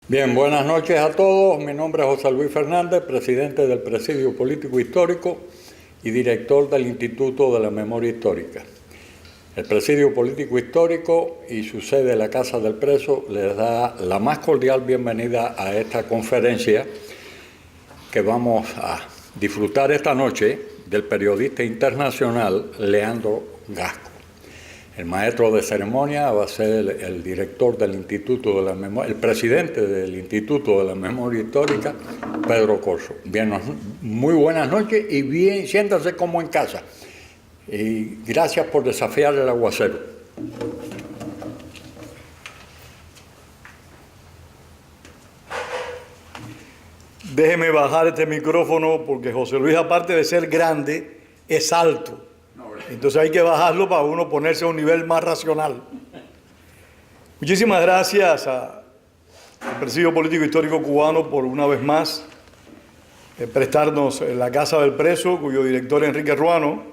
Bien, buenas noches a todos. Mi nombre es José Luis Fernández, presidente del Presidio Político Histórico y director del Instituto de la Memoria Histórica. El Presidio Político Histórico y su sede, la Casa del Preso, les da la más cordial bienvenida a esta conferencia que vamos a disfrutar esta noche del periodista internacional Leandro Gasco. El maestro de ceremonia va a ser el director del Instituto de la Memoria, el presidente del Instituto de la Memoria Histórica, Pedro Corso. Bien, muy buenas noches y bien, siéntanse como en casa. Y gracias por desafiar el aguacero. Déjeme bajar este micrófono porque José Luis, aparte de ser grande, es alto. Entonces hay que bajarlo para uno ponerse a un nivel más racional. Muchísimas gracias al Presidio Político Histórico Cubano por una vez más prestarnos la Casa del Preso, cuyo director Enrique Ruano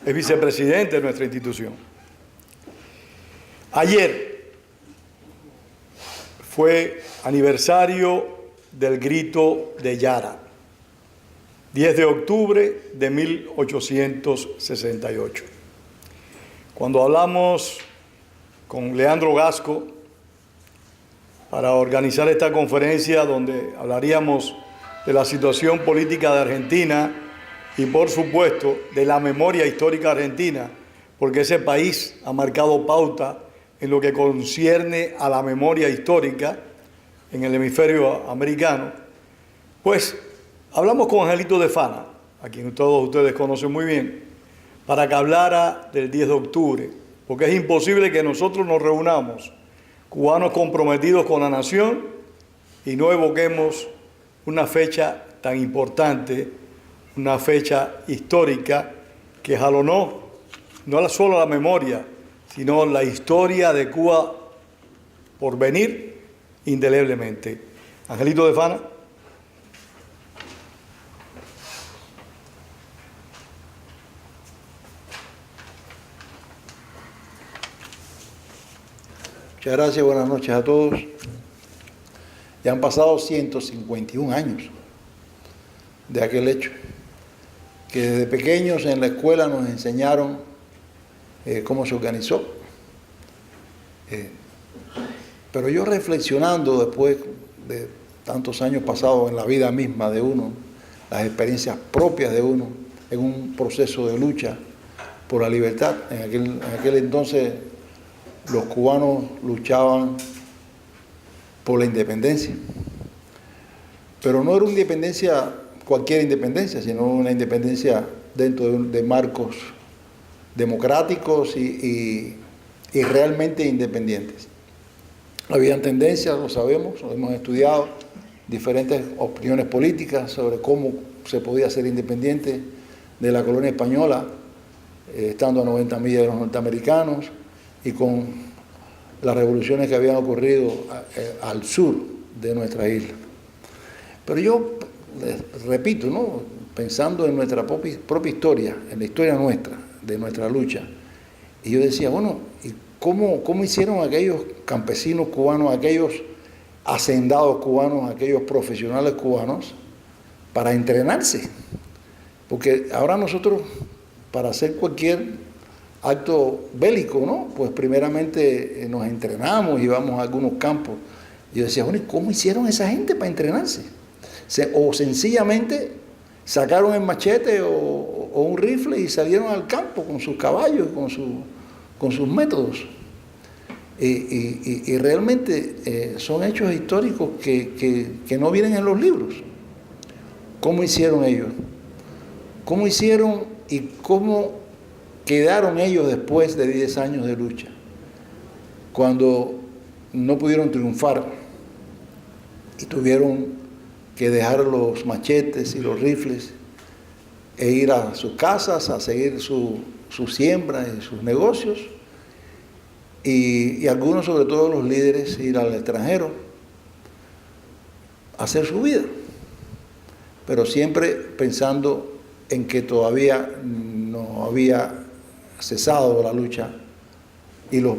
es vicepresidente de nuestra institución. Ayer fue aniversario del Grito de Yara, 10 de octubre de 1868. Cuando hablamos con Leandro Gasco para organizar esta conferencia donde hablaríamos de la situación política de Argentina y, por supuesto, de la memoria histórica argentina, porque ese país ha marcado pauta en lo que concierne a la memoria histórica en el hemisferio americano, pues hablamos con Angelito de Fana, a quien todos ustedes conocen muy bien, para que hablara del 10 de octubre, porque es imposible que nosotros nos reunamos, cubanos comprometidos con la nación, y no evoquemos una fecha tan importante, una fecha histórica que jalonó no solo la memoria, sino la historia de Cuba por venir indeleblemente. Angelito de Fana. Muchas gracias, buenas noches a todos. Ya han pasado 151 años de aquel hecho, que desde pequeños en la escuela nos enseñaron cómo se organizó. Pero yo reflexionando después de tantos años pasados en la vida misma de uno, las experiencias propias de uno, en un proceso de lucha por la libertad, en aquel entonces los cubanos luchaban por la independencia, pero no era una independencia, cualquier independencia, sino una independencia dentro de marcos democráticos y realmente independientes. Habían tendencias, lo sabemos, lo hemos estudiado, diferentes opiniones políticas sobre cómo se podía ser independiente de la colonia española, estando a 90 millas de los norteamericanos, y con las revoluciones que habían ocurrido al sur de nuestra isla. Pero yo les repito, ¿no?, pensando en nuestra propia historia, en la historia nuestra, de nuestra lucha, y yo decía, bueno, ¿y cómo hicieron aquellos campesinos cubanos, aquellos hacendados cubanos, aquellos profesionales cubanos para entrenarse? Porque ahora nosotros, para hacer cualquier acto bélico, ¿no?, pues primeramente nos entrenamos y vamos a algunos campos. Y yo decía, bueno, ¿cómo hicieron esa gente para entrenarse? O sencillamente sacaron el machete o un rifle y salieron al campo con sus caballos, con sus métodos. Y realmente son hechos históricos que no vienen en los libros. ¿Cómo hicieron ellos? ¿Cómo hicieron y cómo quedaron ellos después de 10 años de lucha? Cuando no pudieron triunfar y tuvieron que dejar los machetes y los rifles e ir a sus casas a seguir su siembra y sus negocios, y algunos, sobre todo los líderes, ir al extranjero a hacer su vida, pero siempre pensando en que todavía no había cesado la lucha y los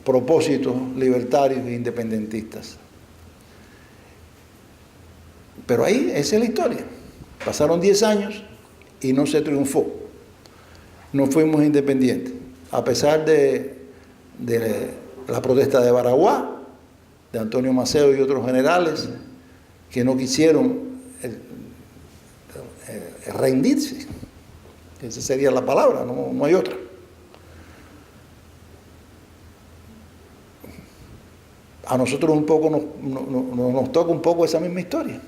propósitos libertarios e independentistas. Pero ahí, esa es la historia. Pasaron 10 años y no se triunfó. No fuimos independientes. A pesar de la protesta de Baraguá, de Antonio Maceo y otros generales que no quisieron rendirse. Esa sería la palabra, no hay otra. A nosotros un poco nos toca un poco esa misma historia.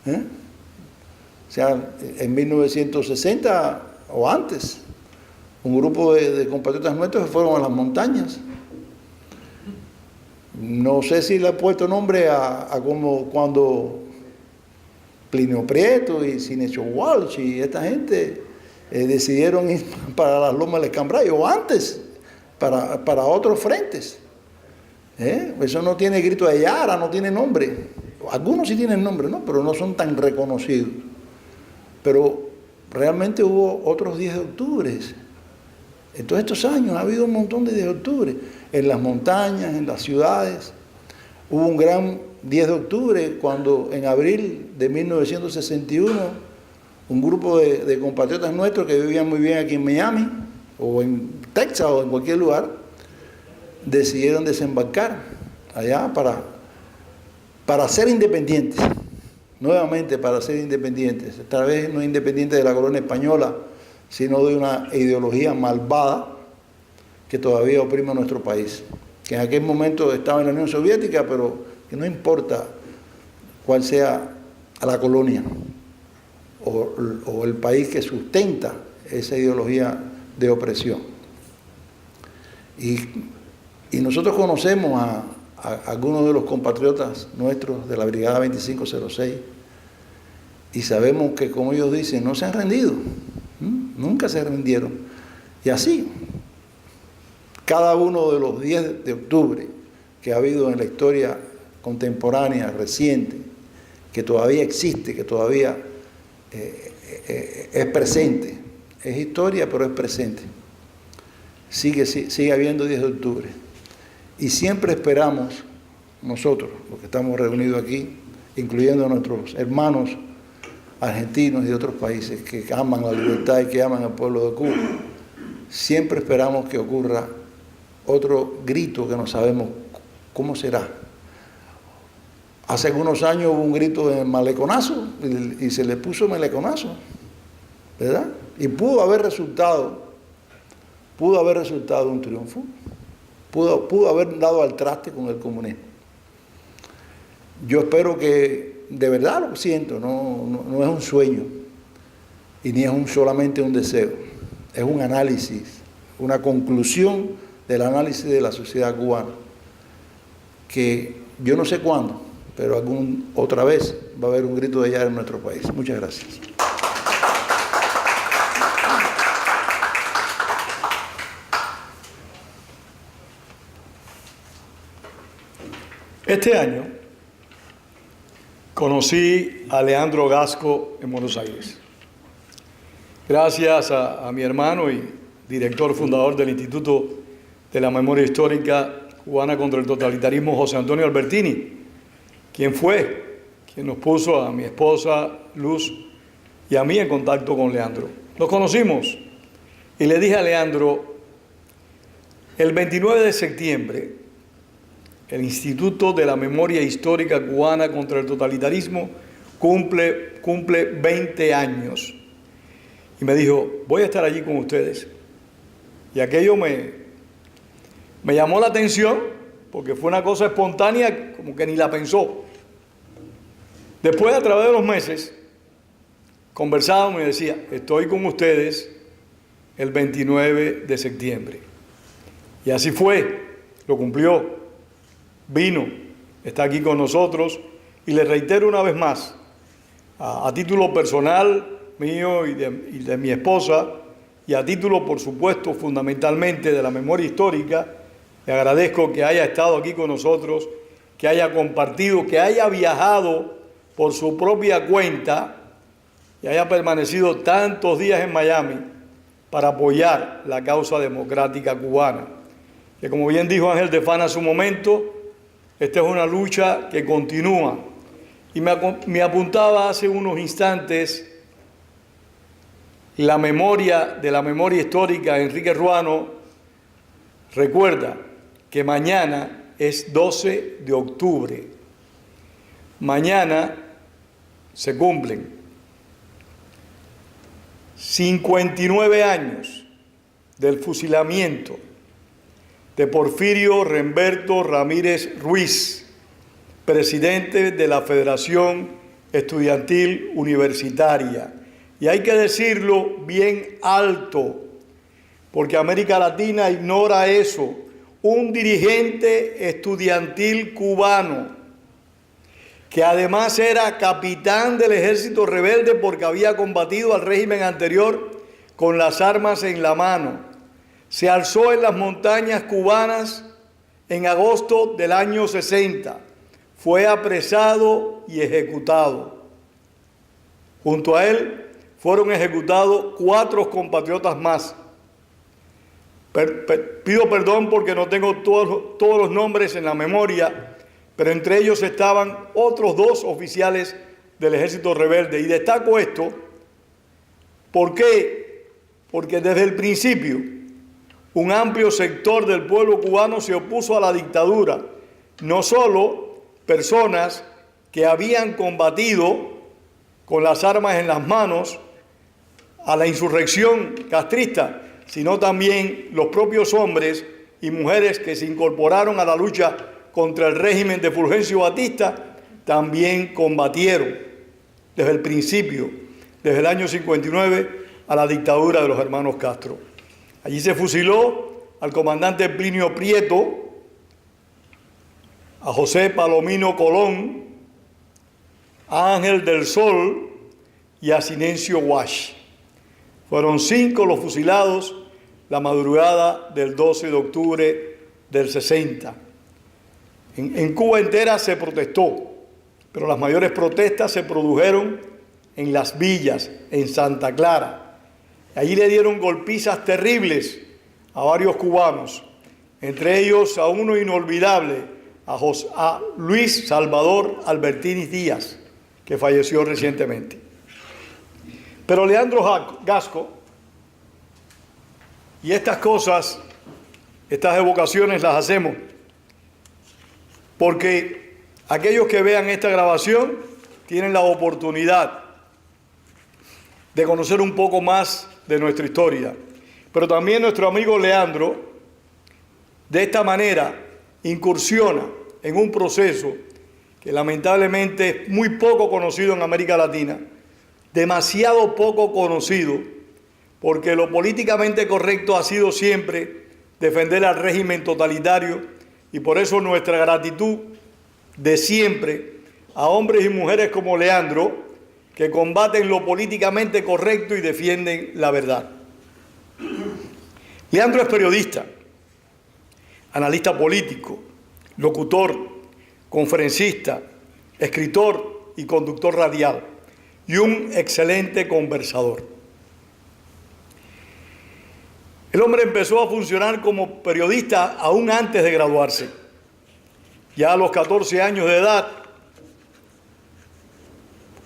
O sea, en 1960 o antes, un grupo de compatriotas nuestros fueron a las montañas. No sé si le he puesto nombre a como cuando Plinio Prieto y Sinesio Walsh y esta gente decidieron ir para las lomas del Escambray, o antes, para otros frentes. Eso no tiene grito de Yara, no tiene nombre. Algunos sí tienen nombre, ¿no? Pero no son tan reconocidos. Pero realmente hubo otros 10 de octubre. En todos estos años ha habido un montón de 10 de octubre. En las montañas, en las ciudades. Hubo un gran 10 de octubre cuando en abril de 1961 un grupo de compatriotas nuestros que vivían muy bien aquí en Miami o en Texas o en cualquier lugar decidieron desembarcar allá para ser independientes, nuevamente para ser independientes, esta vez no independientes de la colonia española, sino de una ideología malvada que todavía oprime a nuestro país, que en aquel momento estaba en la Unión Soviética, pero que no importa cuál sea la colonia o el país que sustenta esa ideología de opresión. Y nosotros conocemos a algunos de los compatriotas nuestros de la Brigada 2506 y sabemos que, como ellos dicen, no se han rendido, nunca se rindieron. Y así, cada uno de los 10 de octubre que ha habido en la historia contemporánea, reciente, que todavía existe, que todavía es presente, es historia pero es presente. Sigue habiendo 10 de octubre. Y siempre esperamos, nosotros, los que estamos reunidos aquí, incluyendo a nuestros hermanos argentinos y de otros países que aman la libertad y que aman al pueblo de Cuba, siempre esperamos que ocurra otro grito que no sabemos cómo será. Hace algunos años hubo un grito de maleconazo y se le puso maleconazo, ¿verdad? Y pudo haber resultado un triunfo. Pudo haber dado al traste con el comunismo. Yo espero que, de verdad lo siento, no es un sueño y ni es solamente un deseo, es un análisis, una conclusión del análisis de la sociedad cubana, que yo no sé cuándo, pero otra vez va a haber un grito de guerra en nuestro país. Muchas gracias. Este año conocí a Leandro Gasco en Buenos Aires. Gracias a mi hermano y director fundador del Instituto de la Memoria Histórica Cubana contra el Totalitarismo, José Antonio Albertini, quien nos puso a mi esposa Luz y a mí en contacto con Leandro. Nos conocimos y le dije a Leandro, el 29 de septiembre, el Instituto de la Memoria Histórica Cubana contra el Totalitarismo cumple 20 años. Y me dijo, voy a estar allí con ustedes. Y aquello me llamó la atención, porque fue una cosa espontánea, como que ni la pensó. Después, a través de los meses, conversábamos y decía, estoy con ustedes el 29 de septiembre. Y así fue, lo cumplió. Vino, está aquí con nosotros y le reitero una vez más, a título personal mío y de mi esposa y a título, por supuesto, fundamentalmente de la memoria histórica, le agradezco que haya estado aquí con nosotros, que haya compartido, que haya viajado por su propia cuenta y haya permanecido tantos días en Miami para apoyar la causa democrática cubana. Que como bien dijo Ángel de Fana hace un momento, esta es una lucha que continúa Y me apuntaba hace unos instantes la memoria histórica. Enrique Ruano recuerda que mañana es 12 de octubre. Mañana se cumplen 59 años del fusilamiento de Porfirio Remberto Ramírez Ruiz, presidente de la Federación Estudiantil Universitaria. Y hay que decirlo bien alto, porque América Latina ignora eso. Un dirigente estudiantil cubano, que además era capitán del ejército rebelde porque había combatido al régimen anterior con las armas en la mano, se alzó en las montañas cubanas en agosto del año 60. Fue apresado y ejecutado. Junto a él fueron ejecutados 4 compatriotas más. Pido perdón porque no tengo todos los nombres en la memoria, pero entre ellos estaban otros 2 oficiales del ejército rebelde. Y destaco esto, ¿por qué? Porque desde el principio un amplio sector del pueblo cubano se opuso a la dictadura, no solo personas que habían combatido con las armas en las manos a la insurrección castrista, sino también los propios hombres y mujeres que se incorporaron a la lucha contra el régimen de Fulgencio Batista, también combatieron desde el principio, desde el año 59, a la dictadura de los hermanos Castro. Allí se fusiló al comandante Plinio Prieto, a José Palomino Colón, a Ángel del Sol y a Sinencio Wash. Fueron 5 los fusilados la madrugada del 12 de octubre del 60. En Cuba entera se protestó, pero las mayores protestas se produjeron en Las Villas, en Santa Clara. Allí le dieron golpizas terribles a varios cubanos, entre ellos a uno inolvidable, a Luis Salvador Albertini Díaz, que falleció recientemente. Pero Leandro Gasco, y estas cosas, estas evocaciones las hacemos porque aquellos que vean esta grabación tienen la oportunidad de conocer un poco más de nuestra historia. Pero también nuestro amigo Leandro, de esta manera, incursiona en un proceso que lamentablemente es muy poco conocido en América Latina, demasiado poco conocido, porque lo políticamente correcto ha sido siempre defender al régimen totalitario, y por eso nuestra gratitud de siempre a hombres y mujeres como Leandro, que combaten lo políticamente correcto y defienden la verdad. Leandro es periodista, analista político, locutor, conferencista, escritor y conductor radial, y un excelente conversador. El hombre empezó a funcionar como periodista aún antes de graduarse. Ya a los 14 años de edad,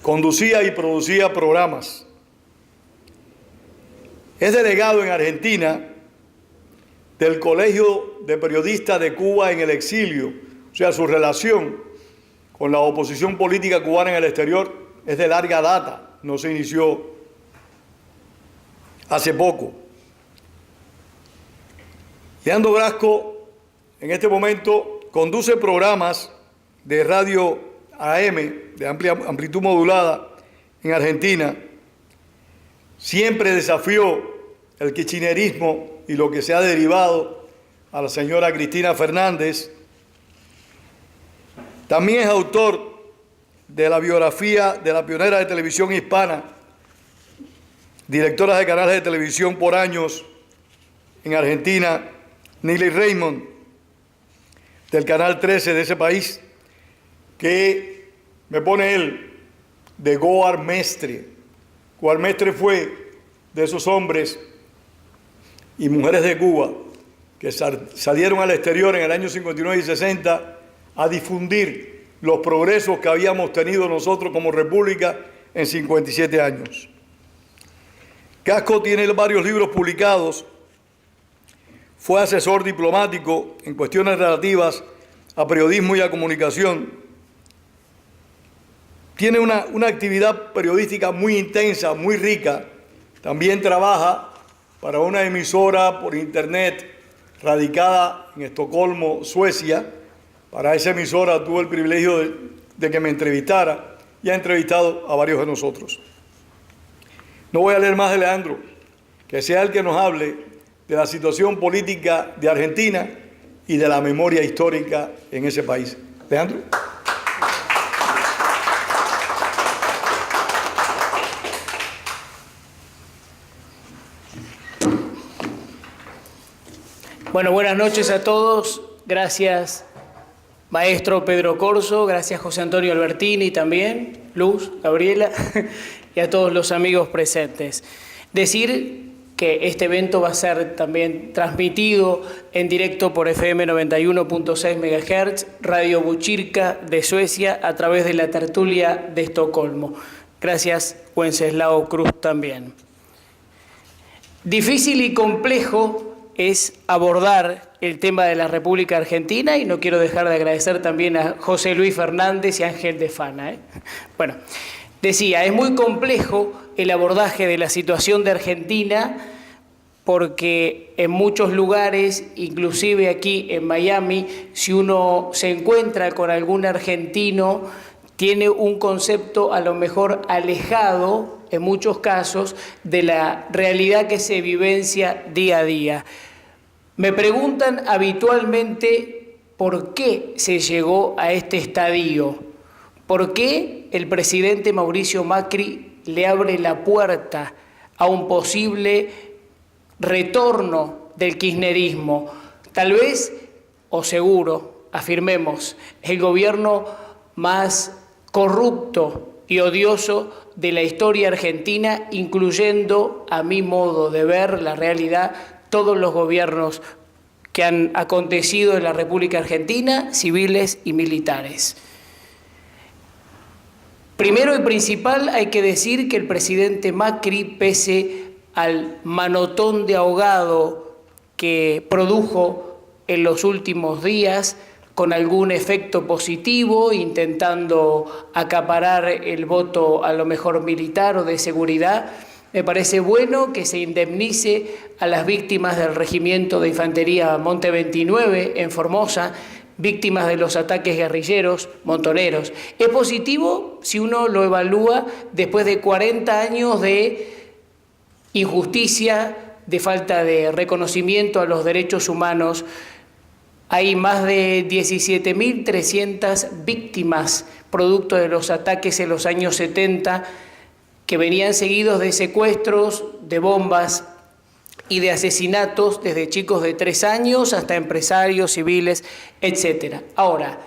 conducía y producía programas. Es delegado en Argentina del Colegio de Periodistas de Cuba en el exilio. O sea, su relación con la oposición política cubana en el exterior es de larga data, no se inició hace poco. Leandro Gasco, en este momento, conduce programas de radio AM, de amplia amplitud modulada, en Argentina. Siempre desafió el kirchnerismo y lo que se ha derivado a la señora Cristina Fernández. También es autor de la biografía de la pionera de televisión hispana, directora de canales de televisión por años en Argentina, Nili Raymond, del Canal 13 de ese país, que me pone él de Goar Mestre. Goar Mestre fue de esos hombres y mujeres de Cuba que salieron al exterior en el año 59 y 60 a difundir los progresos que habíamos tenido nosotros como república en 57 años. Gasco tiene varios libros publicados, fue asesor diplomático en cuestiones relativas a periodismo y a comunicación. Tiene una actividad periodística muy intensa, muy rica. También trabaja para una emisora por internet radicada en Estocolmo, Suecia. Para esa emisora tuve el privilegio de que me entrevistara y ha entrevistado a varios de nosotros. No voy a leer más de Leandro, que sea el que nos hable de la situación política de Argentina y de la memoria histórica en ese país. Leandro. Bueno, buenas noches a todos. Gracias, maestro Pedro Corso. Gracias, José Antonio Albertini también, Luz, Gabriela, y a todos los amigos presentes. Decir que este evento va a ser también transmitido en directo por FM 91.6 MHz, Radio Botkyrka de Suecia, a través de la tertulia de Estocolmo. Gracias, Wenceslao Cruz también. Difícil y complejo es abordar el tema de la República Argentina, y no quiero dejar de agradecer también a José Luis Fernández y a Ángel de Fana. Bueno, decía, es muy complejo el abordaje de la situación de Argentina porque en muchos lugares, inclusive aquí en Miami, si uno se encuentra con algún argentino, tiene un concepto a lo mejor alejado, en muchos casos, de la realidad que se vivencia día a día. Me preguntan habitualmente por qué se llegó a este estadio, por qué el presidente Mauricio Macri le abre la puerta a un posible retorno del kirchnerismo. Tal vez, o seguro, afirmemos, el gobierno más corrupto y odioso de la historia argentina, incluyendo, a mi modo de ver la realidad, todos los gobiernos que han acontecido en la República Argentina, civiles y militares. Primero y principal, hay que decir que el presidente Macri, pese al manotón de ahogado que produjo en los últimos días, con algún efecto positivo, intentando acaparar el voto a lo mejor militar o de seguridad, me parece bueno que se indemnice a las víctimas del Regimiento de Infantería Monte 29 en Formosa, víctimas de los ataques guerrilleros montoneros. Es positivo si uno lo evalúa después de 40 años de injusticia, de falta de reconocimiento a los derechos humanos. Hay más de 17.300 víctimas producto de los ataques en los años 70 que venían seguidos de secuestros, de bombas y de asesinatos desde chicos de 3 años hasta empresarios, civiles, etc. Ahora,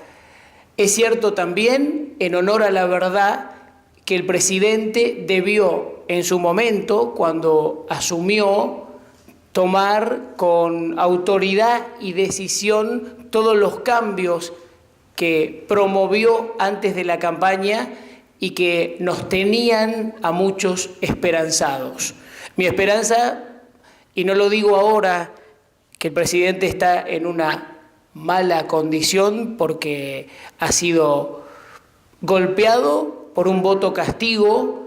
es cierto también, en honor a la verdad, que el presidente debió en su momento, cuando asumió, tomar con autoridad y decisión todos los cambios que promovió antes de la campaña y que nos tenían a muchos esperanzados. Mi esperanza, y no lo digo ahora que el presidente está en una mala condición porque ha sido golpeado por un voto castigo,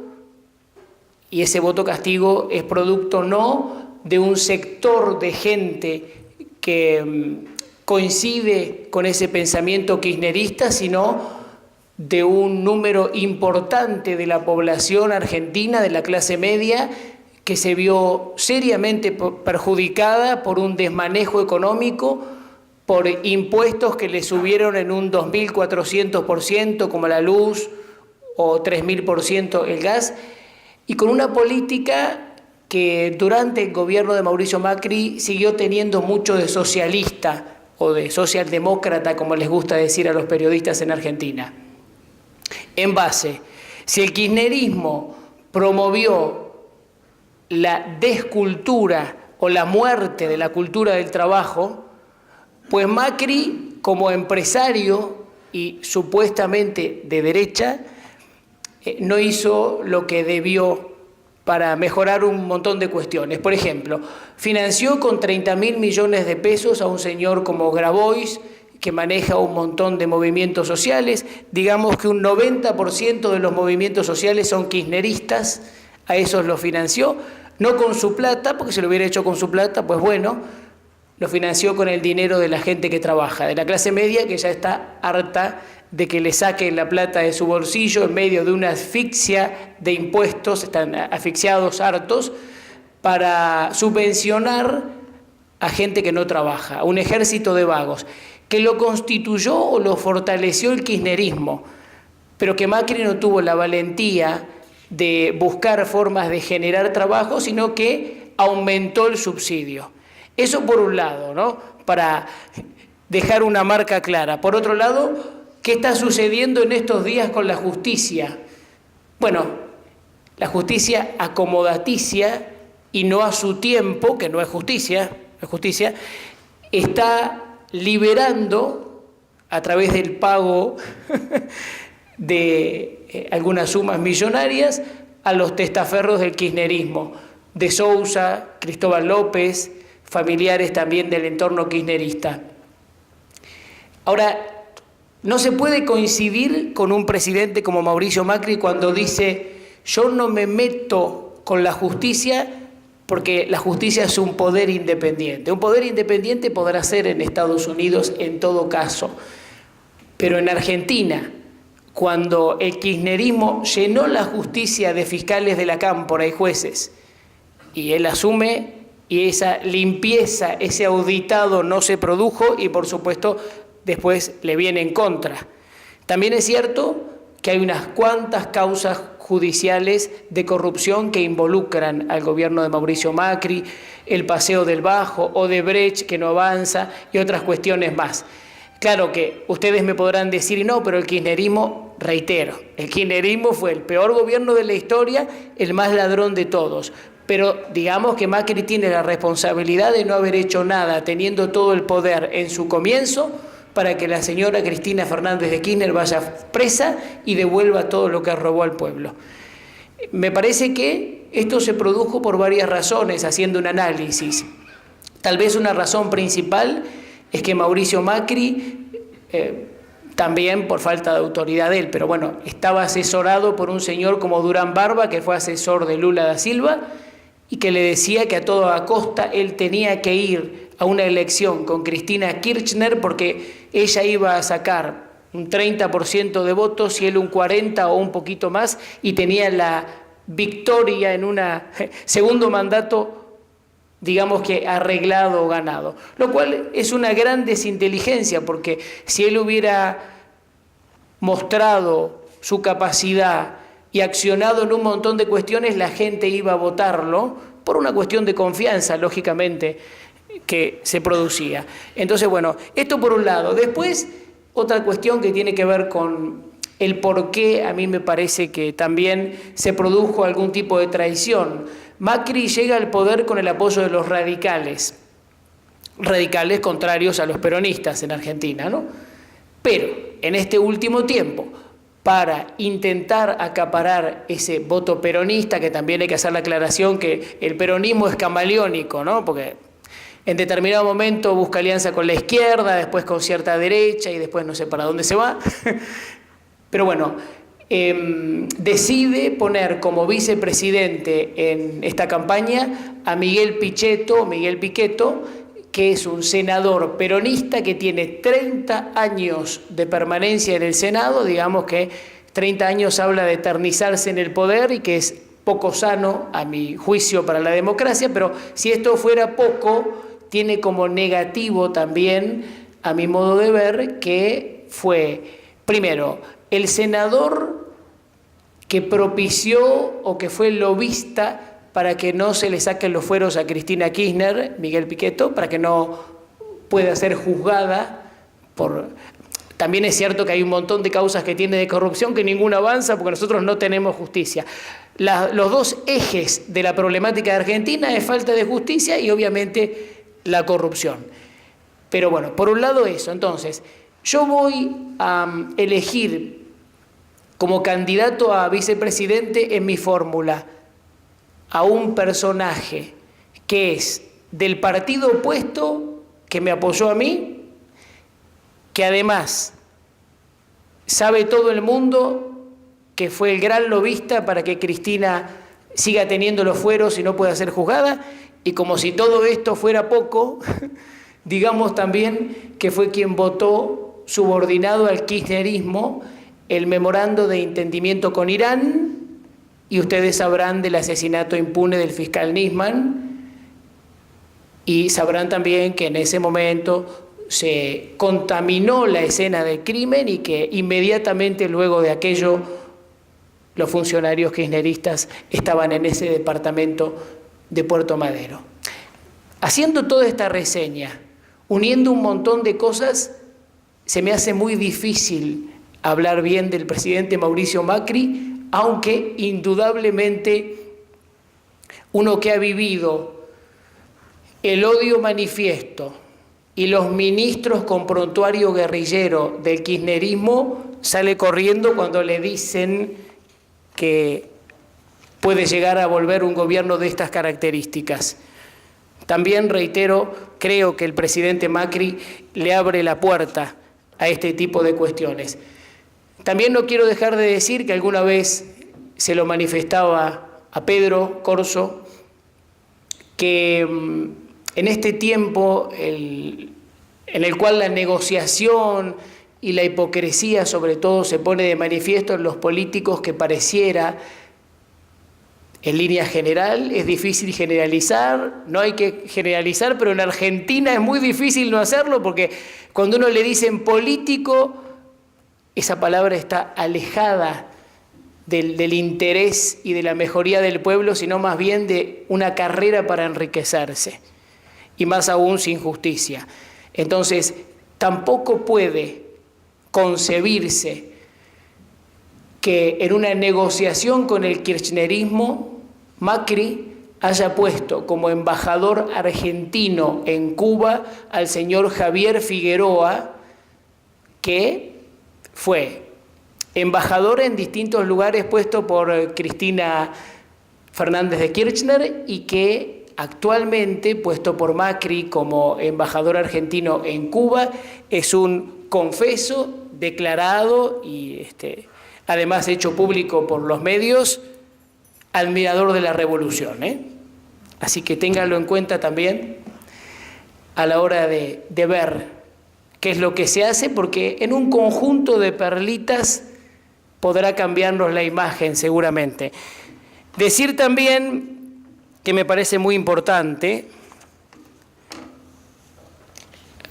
y ese voto castigo es producto no de un sector de gente que coincide con ese pensamiento kirchnerista, sino de un número importante de la población argentina, de la clase media, que se vio seriamente perjudicada por un desmanejo económico, por impuestos que le subieron en un 2.400% como la luz o 3.000% el gas, y con una política que durante el gobierno de Mauricio Macri siguió teniendo mucho de socialista o de socialdemócrata, como les gusta decir a los periodistas en Argentina. En base, si el kirchnerismo promovió la descultura o la muerte de la cultura del trabajo, pues Macri, como empresario y supuestamente de derecha, no hizo lo que debió para mejorar un montón de cuestiones. Por ejemplo, financió con 30.000 millones de pesos a un señor como Grabois, que maneja un montón de movimientos sociales. Digamos que un 90% de los movimientos sociales son kirchneristas, a esos los financió, no con su plata, porque si lo hubiera hecho con su plata, pues bueno, lo financió con el dinero de la gente que trabaja, de la clase media, que ya está harta de que le saquen la plata de su bolsillo en medio de una asfixia de impuestos, están asfixiados, hartos, para subvencionar a gente que no trabaja, a un ejército de vagos, que lo constituyó o lo fortaleció el kirchnerismo, pero que Macri no tuvo la valentía de buscar formas de generar trabajo, sino que aumentó el subsidio. Eso por un lado, ¿no? Para dejar una marca clara. Por otro lado, ¿qué está sucediendo en estos días con la justicia? Bueno, la justicia acomodaticia y no a su tiempo, que no es justicia, está liberando a través del pago de algunas sumas millonarias a los testaferros del kirchnerismo, de Sousa, Cristóbal López, familiares también del entorno kirchnerista. Ahora, no se puede coincidir con un presidente como Mauricio Macri cuando dice: yo no me meto con la justicia porque la justicia es un poder independiente. Un poder independiente podrá ser en Estados Unidos en todo caso, pero en Argentina, cuando el kirchnerismo llenó la justicia de fiscales de la cámpora y jueces, y él asume y esa limpieza, ese auditado no se produjo y por supuesto después le viene en contra. También es cierto que hay unas cuantas causas judiciales de corrupción que involucran al gobierno de Mauricio Macri, el Paseo del Bajo, Odebrecht que no avanza y otras cuestiones más. Claro que ustedes me podrán decir, no, pero el kirchnerismo, reitero, el kirchnerismo fue el peor gobierno de la historia, el más ladrón de todos. Pero digamos que Macri tiene la responsabilidad de no haber hecho nada, teniendo todo el poder en su comienzo, para que la señora Cristina Fernández de Kirchner vaya presa y devuelva todo lo que robó al pueblo. Me parece que esto se produjo por varias razones, haciendo un análisis. Tal vez una razón principal es que Mauricio Macri, también por falta de autoridad de él, pero bueno, estaba asesorado por un señor como Durán Barba, que fue asesor de Lula da Silva, y que le decía que a toda costa él tenía que ir a una elección con Cristina Kirchner porque ella iba a sacar un 30% de votos y él un 40% o un poquito más, y tenía la victoria en un segundo mandato, digamos que arreglado o ganado. Lo cual es una gran desinteligencia, porque si él hubiera mostrado su capacidad y accionado en un montón de cuestiones, la gente iba a votarlo por una cuestión de confianza, lógicamente, que se producía. Entonces, bueno, esto por un lado. Después, otra cuestión que tiene que ver con el por qué a mí me parece que también se produjo algún tipo de traición. Macri llega al poder con el apoyo de los radicales contrarios a los peronistas en Argentina, ¿no? Pero en este último tiempo, para intentar acaparar ese voto peronista, que también hay que hacer la aclaración que el peronismo es camaleónico, ¿no? Porque en determinado momento busca alianza con la izquierda, después con cierta derecha y después no sé para dónde se va. Pero bueno, decide poner como vicepresidente en esta campaña a Miguel Pichetto, que es un senador peronista que tiene 30 años de permanencia en el Senado. Digamos que 30 años habla de eternizarse en el poder y que es poco sano, a mi juicio, para la democracia, pero si esto fuera poco, tiene como negativo también, a mi modo de ver, que fue, primero, el senador que propició o que fue lobista para que no se le saquen los fueros a Cristina Kirchner, Miguel Pichetto, para que no pueda ser juzgada por... También es cierto que hay un montón de causas que tiene de corrupción que ninguna avanza porque nosotros no tenemos justicia. Los dos ejes de la problemática de Argentina es falta de justicia y obviamente la corrupción. Pero bueno, por un lado eso. Entonces, Yo voy a elegir como candidato a vicepresidente en mi fórmula a un personaje que es del partido opuesto que me apoyó a mí, que además sabe todo el mundo que fue el gran lobista para que Cristina siga teniendo los fueros y no pueda ser juzgada, y como si todo esto fuera poco, digamos también que fue quien votó subordinado al kirchnerismo el memorando de entendimiento con Irán, y ustedes sabrán del asesinato impune del fiscal Nisman, y sabrán también que en ese momento se contaminó la escena del crimen y que inmediatamente luego de aquello los funcionarios kirchneristas estaban en ese departamento de Puerto Madero. Haciendo toda esta reseña, uniendo un montón de cosas, se me hace muy difícil hablar bien del presidente Mauricio Macri, aunque indudablemente uno que ha vivido el odio manifiesto y los ministros con prontuario guerrillero del kirchnerismo sale corriendo cuando le dicen que puede llegar a volver un gobierno de estas características. También reitero, creo que el presidente Macri le abre la puerta a este tipo de cuestiones. También no quiero dejar de decir que alguna vez se lo manifestaba a Pedro Corso, que en este tiempo en el cual la negociación y la hipocresía sobre todo se pone de manifiesto en los políticos, que pareciera, en línea general, es difícil generalizar, no hay que generalizar, pero en Argentina es muy difícil no hacerlo, porque cuando uno le dicen político, esa palabra está alejada del interés y de la mejoría del pueblo, sino más bien de una carrera para enriquecerse, y más aún sin justicia. Entonces, tampoco puede concebirse que en una negociación con el kirchnerismo, Macri haya puesto como embajador argentino en Cuba al señor Javier Figueroa, que fue embajador en distintos lugares puesto por Cristina Fernández de Kirchner, y que actualmente, puesto por Macri como embajador argentino en Cuba, es un confeso, declarado y además hecho público por los medios, admirador de la revolución, Así que ténganlo en cuenta también a la hora de ver qué es lo que se hace, porque en un conjunto de perlitas podrá cambiarnos la imagen seguramente. Decir también que me parece muy importante,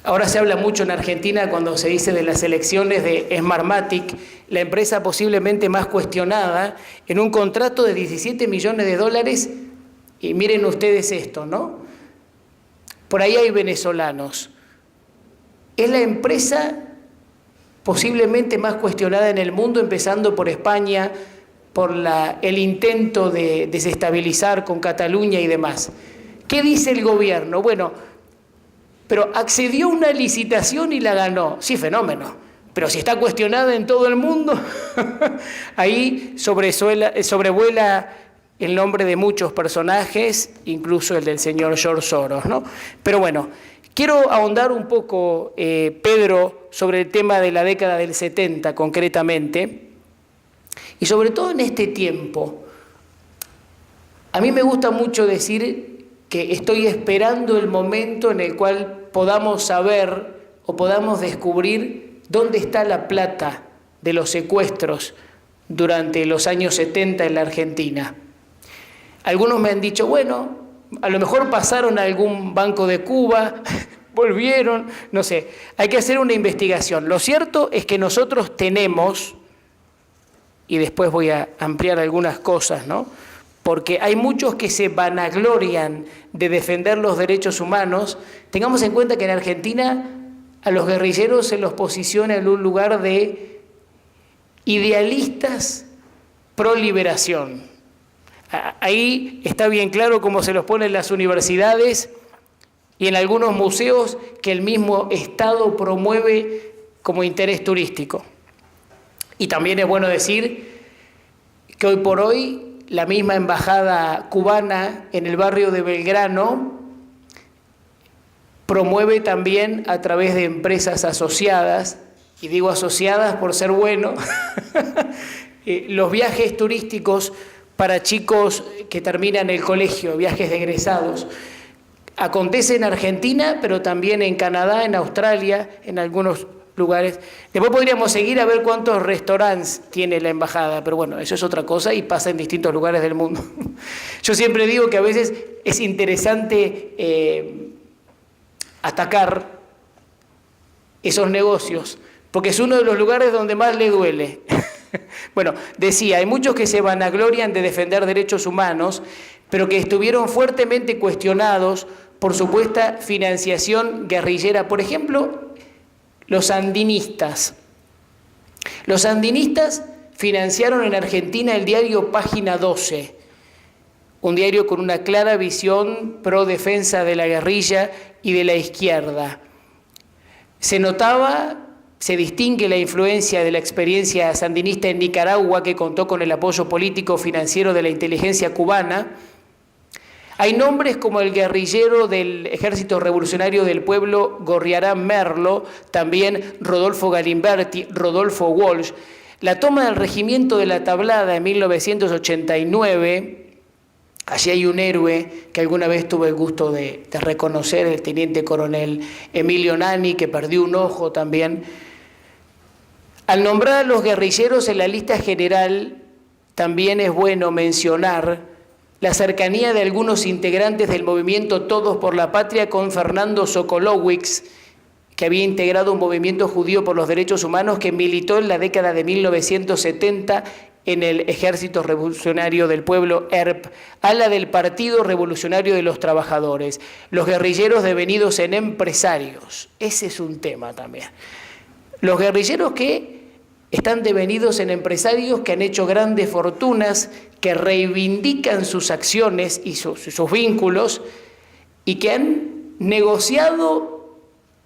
ahora se habla mucho en Argentina cuando se dice de las elecciones de Smartmatic, la empresa posiblemente más cuestionada, en un contrato de 17 millones de dólares, y miren ustedes esto, ¿no? Por ahí hay venezolanos. Es la empresa posiblemente más cuestionada en el mundo, empezando por España, por el intento de desestabilizar con Cataluña y demás. ¿Qué dice el gobierno? Bueno, pero accedió a una licitación y la ganó. Sí, fenómeno. Pero si está cuestionada en todo el mundo, ahí sobrevuela el nombre de muchos personajes, incluso el del señor George Soros, ¿no? Pero bueno, quiero ahondar un poco, Pedro, sobre el tema de la década del 70 concretamente, y sobre todo en este tiempo. A mí me gusta mucho decir que estoy esperando el momento en el cual podamos saber o podamos descubrir dónde está la plata de los secuestros durante los años 70 en la Argentina. Algunos me han dicho, bueno, a lo mejor pasaron a algún banco de Cuba, volvieron, no sé, hay que hacer una investigación. Lo cierto es que nosotros tenemos, y después voy a ampliar algunas cosas, ¿no? Porque hay muchos que se vanaglorian de defender los derechos humanos. Tengamos en cuenta que en Argentina a los guerrilleros se los posiciona en un lugar de idealistas pro liberación. Ahí está bien claro cómo se los pone en las universidades y en algunos museos, que el mismo Estado promueve como interés turístico. Y también es bueno decir que hoy por hoy la misma embajada cubana en el barrio de Belgrano promueve también a través de empresas asociadas, y digo asociadas por ser bueno, los viajes turísticos para chicos que terminan el colegio, viajes de egresados. Acontece en Argentina, pero también en Canadá, en Australia, en algunos lugares. Después podríamos seguir a ver cuántos restaurantes tiene la embajada, pero bueno, eso es otra cosa y pasa en distintos lugares del mundo. Yo siempre digo que a veces es interesante atacar esos negocios, porque es uno de los lugares donde más le duele. Bueno, decía, hay muchos que se vanaglorian de defender derechos humanos, pero que estuvieron fuertemente cuestionados por supuesta financiación guerrillera. Por ejemplo, los sandinistas. Los sandinistas financiaron en Argentina el diario Página 12, un diario con una clara visión pro defensa de la guerrilla y de la izquierda. Se distingue la influencia de la experiencia sandinista en Nicaragua, que contó con el apoyo político financiero de la inteligencia cubana. Hay nombres como el guerrillero del Ejército Revolucionario del Pueblo, Gorriarán Merlo, también Rodolfo Galimberti, Rodolfo Walsh. La toma del regimiento de La Tablada en 1989, allí hay un héroe que alguna vez tuve el gusto de reconocer, el teniente coronel Emilio Nani, que perdió un ojo también. Al nombrar a los guerrilleros en la lista general, también es bueno mencionar la cercanía de algunos integrantes del movimiento Todos por la Patria con Fernando Sokolowicz, que había integrado un movimiento judío por los derechos humanos que militó en la década de 1970 en el Ejército Revolucionario del Pueblo, ERP, ala del Partido Revolucionario de los Trabajadores. Los guerrilleros devenidos en empresarios. Ese es un tema también. Los guerrilleros que están devenidos en empresarios que han hecho grandes fortunas, que reivindican sus acciones y sus vínculos y que han negociado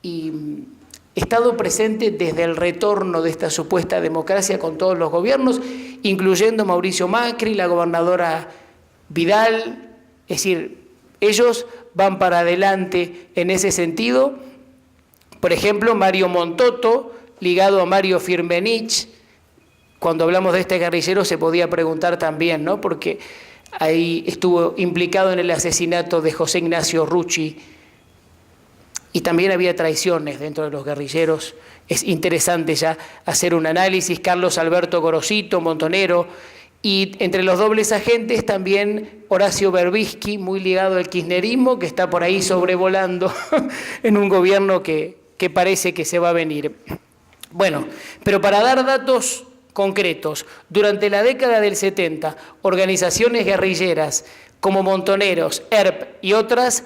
y estado presentes desde el retorno de esta supuesta democracia con todos los gobiernos, incluyendo Mauricio Macri, la gobernadora Vidal. Es decir, ellos van para adelante en ese sentido. Por ejemplo, Mario Montoto, ligado a Mario Firmenich. Cuando hablamos de este guerrillero se podía preguntar también, ¿no? Porque ahí estuvo implicado en el asesinato de José Ignacio Rucci y también había traiciones dentro de los guerrilleros. Es interesante ya hacer un análisis. Carlos Alberto Gorosito, Montonero, y entre los dobles agentes también Horacio Berbisky, muy ligado al kirchnerismo, que está por ahí sobrevolando en un gobierno que parece que se va a venir. Bueno, pero para dar datos concretos, durante la década del 70, organizaciones guerrilleras como Montoneros, ERP y otras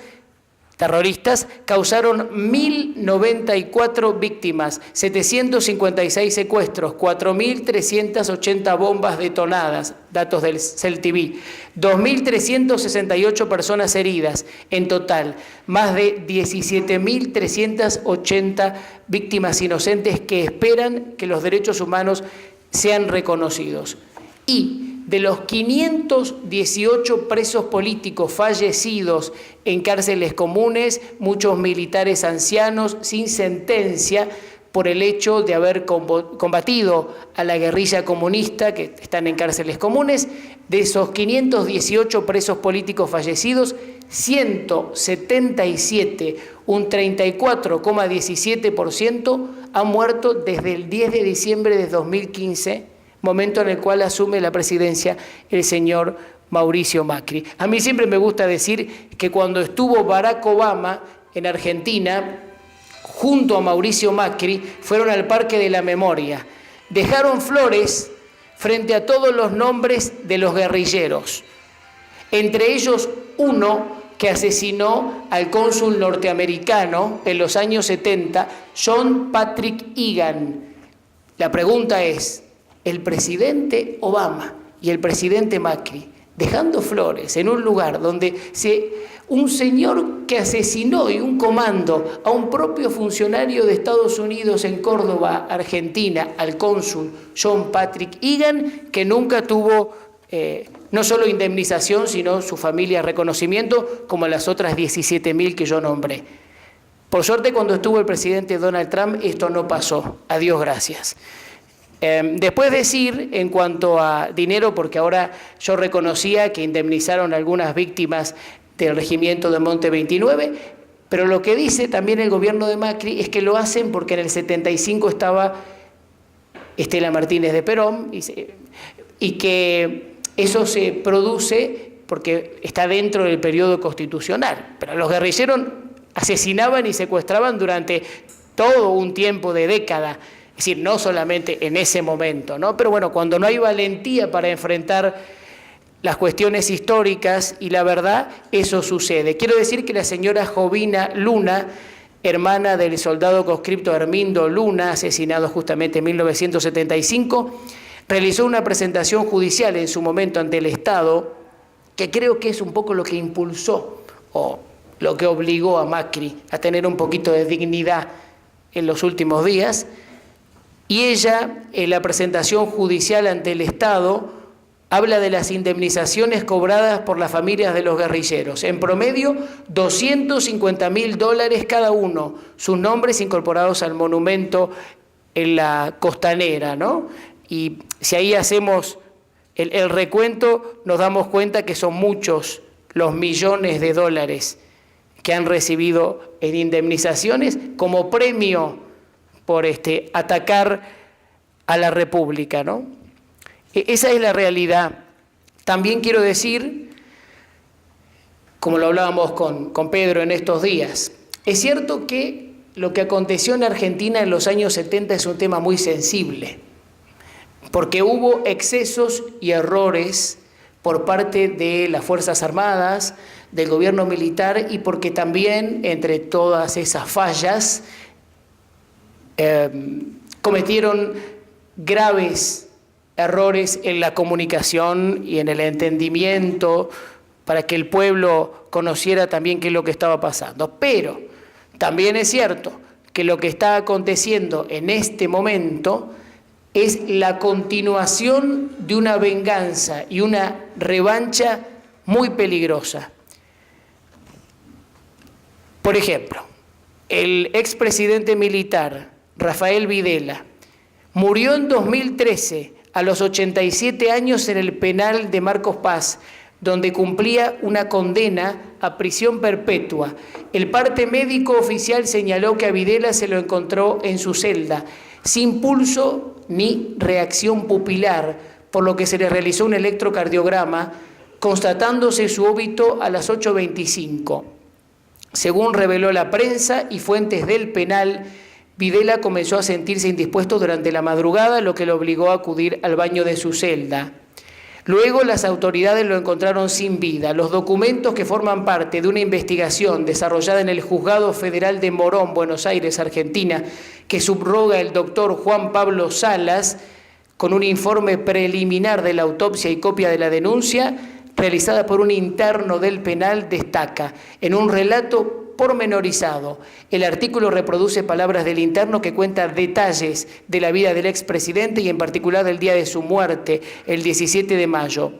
terroristas causaron 1.094 víctimas, 756 secuestros, 4.380 bombas detonadas, datos del CELTV, 2.368 personas heridas, en total, más de 17.380 víctimas inocentes que esperan que los derechos humanos sean reconocidos. Y de los 518 presos políticos fallecidos en cárceles comunes, muchos militares ancianos sin sentencia por el hecho de haber combatido a la guerrilla comunista, que están en cárceles comunes, de esos 518 presos políticos fallecidos, 177, un 34,17%, han muerto desde el 10 de diciembre de 2015, momento en el cual asume la presidencia el señor Mauricio Macri. A mí siempre me gusta decir que cuando estuvo Barack Obama en Argentina, junto a Mauricio Macri, fueron al Parque de la Memoria. Dejaron flores frente a todos los nombres de los guerrilleros, entre ellos uno que asesinó al cónsul norteamericano en los años 70, John Patrick Egan. La pregunta es, ¿el presidente Obama y el presidente Macri dejando flores en un lugar donde un señor que asesinó y un comando a un propio funcionario de Estados Unidos en Córdoba, Argentina, al cónsul John Patrick Egan, que nunca tuvo no solo indemnización, sino su familia reconocimiento, como las otras 17.000 que yo nombré. Por suerte, cuando estuvo el presidente Donald Trump, esto no pasó. A Dios gracias. Después decir, en cuanto a dinero, porque ahora yo reconocía que indemnizaron a algunas víctimas del regimiento de Monte 29, pero lo que dice también el gobierno de Macri es que lo hacen porque en el 75 estaba Estela Martínez de Perón y que eso se produce porque está dentro del periodo constitucional. Pero los guerrilleros asesinaban y secuestraban durante todo un tiempo de década. Es decir, no solamente en ese momento, ¿no? Pero bueno, cuando no hay valentía para enfrentar las cuestiones históricas y la verdad, eso sucede. Quiero decir que la señora Jovina Luna, hermana del soldado conscripto Hermindo Luna, asesinado justamente en 1975, realizó una presentación judicial en su momento ante el Estado, que creo que es un poco lo que impulsó o lo que obligó a Macri a tener un poquito de dignidad en los últimos días. Y ella, en la presentación judicial ante el Estado, habla de las indemnizaciones cobradas por las familias de los guerrilleros. En promedio, $250.000 cada uno, sus nombres incorporados al monumento en la costanera, ¿no? Y si ahí hacemos el recuento, nos damos cuenta que son muchos los millones de dólares que han recibido en indemnizaciones como premio por atacar a la República, ¿no? Esa es la realidad. También quiero decir, como lo hablábamos con Pedro en estos días, es cierto que lo que aconteció en Argentina en los años 70 es un tema muy sensible, porque hubo excesos y errores por parte de las Fuerzas Armadas, del gobierno militar, y porque también entre todas esas fallas cometieron graves errores en la comunicación y en el entendimiento para que el pueblo conociera también qué es lo que estaba pasando. Pero también es cierto que lo que está aconteciendo en este momento es la continuación de una venganza y una revancha muy peligrosa. Por ejemplo, el expresidente militar Rafael Videla murió en 2013 a los 87 años en el penal de Marcos Paz, donde cumplía una condena a prisión perpetua. El parte médico oficial señaló que a Videla se lo encontró en su celda, sin pulso ni reacción pupilar, por lo que se le realizó un electrocardiograma, constatándose su óbito a las 8:25. Según reveló la prensa y fuentes del penal, Videla comenzó a sentirse indispuesto durante la madrugada, lo que lo obligó a acudir al baño de su celda. Luego las autoridades lo encontraron sin vida. Los documentos que forman parte de una investigación desarrollada en el Juzgado Federal de Morón, Buenos Aires, Argentina, que subroga el doctor Juan Pablo Salas, con un informe preliminar de la autopsia y copia de la denuncia, realizada por un interno del penal, destaca en un relato pormenorizado. El artículo reproduce palabras del interno que cuenta detalles de la vida del expresidente y en particular del día de su muerte, el 17 de mayo.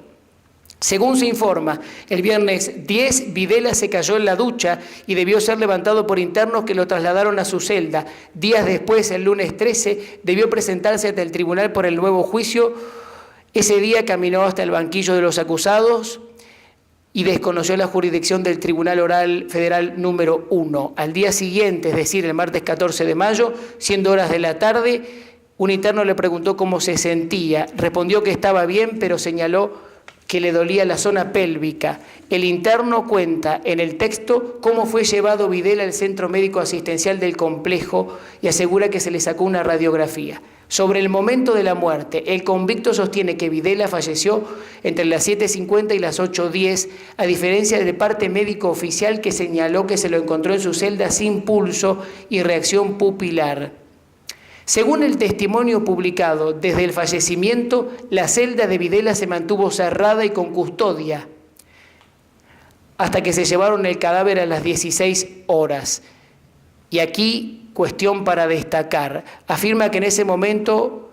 Según se informa, el viernes 10, Videla se cayó en la ducha y debió ser levantado por internos que lo trasladaron a su celda. Días después, el lunes 13, debió presentarse ante el tribunal por el nuevo juicio. Ese día caminó hasta el banquillo de los acusados y desconoció la jurisdicción del Tribunal Oral Federal número 1. Al día siguiente, es decir, el martes 14 de mayo, siendo horas de la tarde, un interno le preguntó cómo se sentía. Respondió que estaba bien, pero señaló que le dolía la zona pélvica. El interno cuenta en el texto cómo fue llevado Videla al centro médico asistencial del complejo y asegura que se le sacó una radiografía. Sobre el momento de la muerte, el convicto sostiene que Videla falleció entre las 7:50 y las 8:10, a diferencia del parte médico oficial que señaló que se lo encontró en su celda sin pulso y reacción pupilar. Según el testimonio publicado, desde el fallecimiento, la celda de Videla se mantuvo cerrada y con custodia, hasta que se llevaron el cadáver a las 16 horas. Y aquí, cuestión para destacar, afirma que en ese momento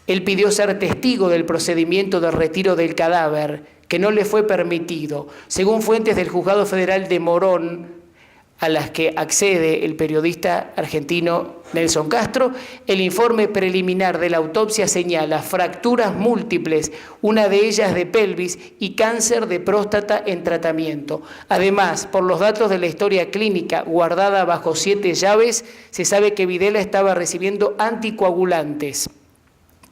él pidió ser testigo del procedimiento de retiro del cadáver, que no le fue permitido. Según fuentes del Juzgado Federal de Morón, a las que accede el periodista argentino Nelson Castro, el informe preliminar de la autopsia señala fracturas múltiples, una de ellas de pelvis y cáncer de próstata en tratamiento. Además, por los datos de la historia clínica guardada bajo 7 llaves, se sabe que Videla estaba recibiendo anticoagulantes.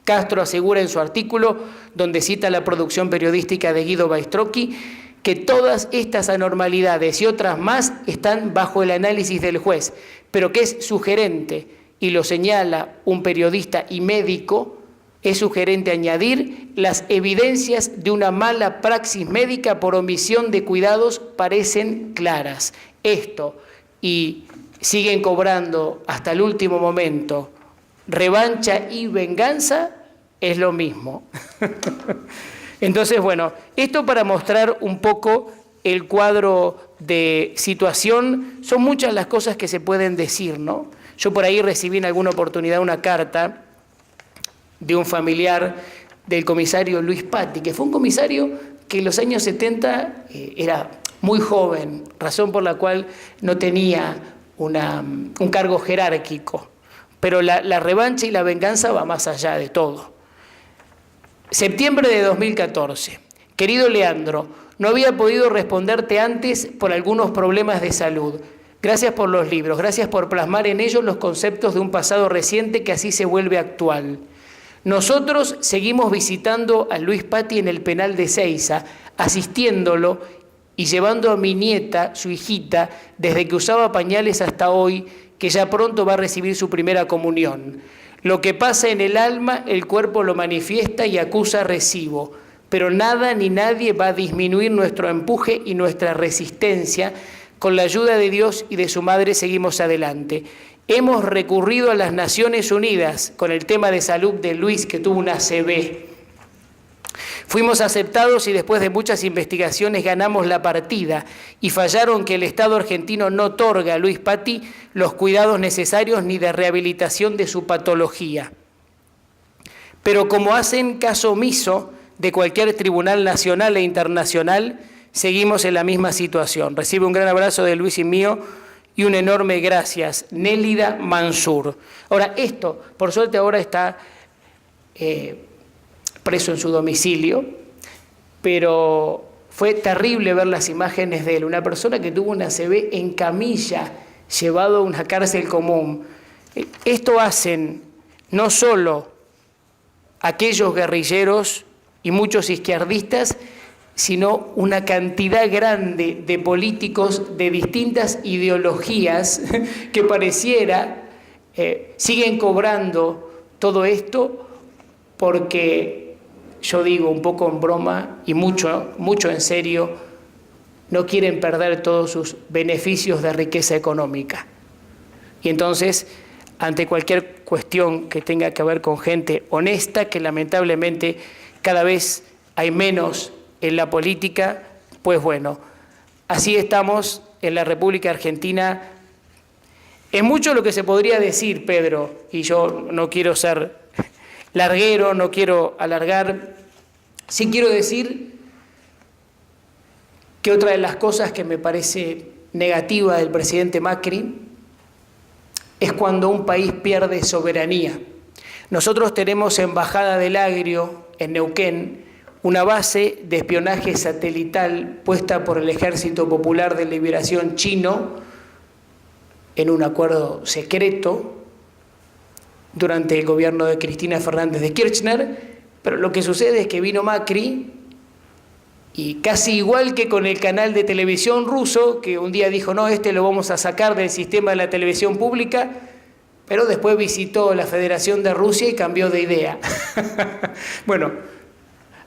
Castro asegura en su artículo, donde cita la producción periodística de Guido Baistrocchi, que todas estas anormalidades y otras más están bajo el análisis del juez, pero que es sugerente, y lo señala un periodista y médico, es sugerente añadir las evidencias de una mala praxis médica por omisión de cuidados parecen claras. Esto, y siguen cobrando hasta el último momento revancha y venganza, es lo mismo. Entonces, bueno, esto para mostrar un poco el cuadro de situación. Son muchas las cosas que se pueden decir, ¿no? Yo por ahí recibí en alguna oportunidad una carta de un familiar del comisario Luis Patti, que fue un comisario que en los años 70 era muy joven, razón por la cual no tenía un cargo jerárquico. Pero la revancha y la venganza va más allá de todo. Septiembre de 2014. Querido Leandro, no había podido responderte antes por algunos problemas de salud. Gracias por los libros, gracias por plasmar en ellos los conceptos de un pasado reciente que así se vuelve actual. Nosotros seguimos visitando a Luis Patti en el penal de Seiza, asistiéndolo y llevando a mi nieta, su hijita, desde que usaba pañales hasta hoy, que ya pronto va a recibir su primera comunión. Lo que pasa en el alma, el cuerpo lo manifiesta y acusa recibo, pero nada ni nadie va a disminuir nuestro empuje y nuestra resistencia. Con la ayuda de Dios y de su madre seguimos adelante. Hemos recurrido a las Naciones Unidas con el tema de salud de Luis, que tuvo una ACV. Fuimos aceptados y después de muchas investigaciones ganamos la partida y fallaron que el Estado argentino no otorga a Luis Patti los cuidados necesarios ni de rehabilitación de su patología. Pero como hacen caso omiso de cualquier tribunal nacional e internacional, seguimos en la misma situación. Recibe un gran abrazo de Luis y mío y un enorme gracias. Nélida Mansur. Ahora, esto, por suerte ahora está preso en su domicilio, pero fue terrible ver las imágenes de él, una persona que tuvo una ACV en camilla, llevado a una cárcel común. Esto hacen no solo aquellos guerrilleros y muchos izquierdistas, sino una cantidad grande de políticos de distintas ideologías que pareciera siguen cobrando todo esto porque, yo digo un poco en broma y mucho en serio, no quieren perder todos sus beneficios de riqueza económica. Y entonces, ante cualquier cuestión que tenga que ver con gente honesta, que lamentablemente cada vez hay menos en la política, pues bueno, así estamos en la República Argentina. Es mucho lo que se podría decir, Pedro, y yo no quiero ser larguero, no quiero alargar. Sí quiero decir que otra de las cosas que me parece negativa del presidente Macri es cuando un país pierde soberanía. Nosotros tenemos Embajada del Agrio en Neuquén, una base de espionaje satelital puesta por el Ejército Popular de Liberación chino en un acuerdo secreto durante el gobierno de Cristina Fernández de Kirchner, pero lo que sucede es que vino Macri y casi igual que con el canal de televisión ruso, que un día dijo, no, lo vamos a sacar del sistema de la televisión pública, pero después visitó la Federación de Rusia y cambió de idea. Bueno,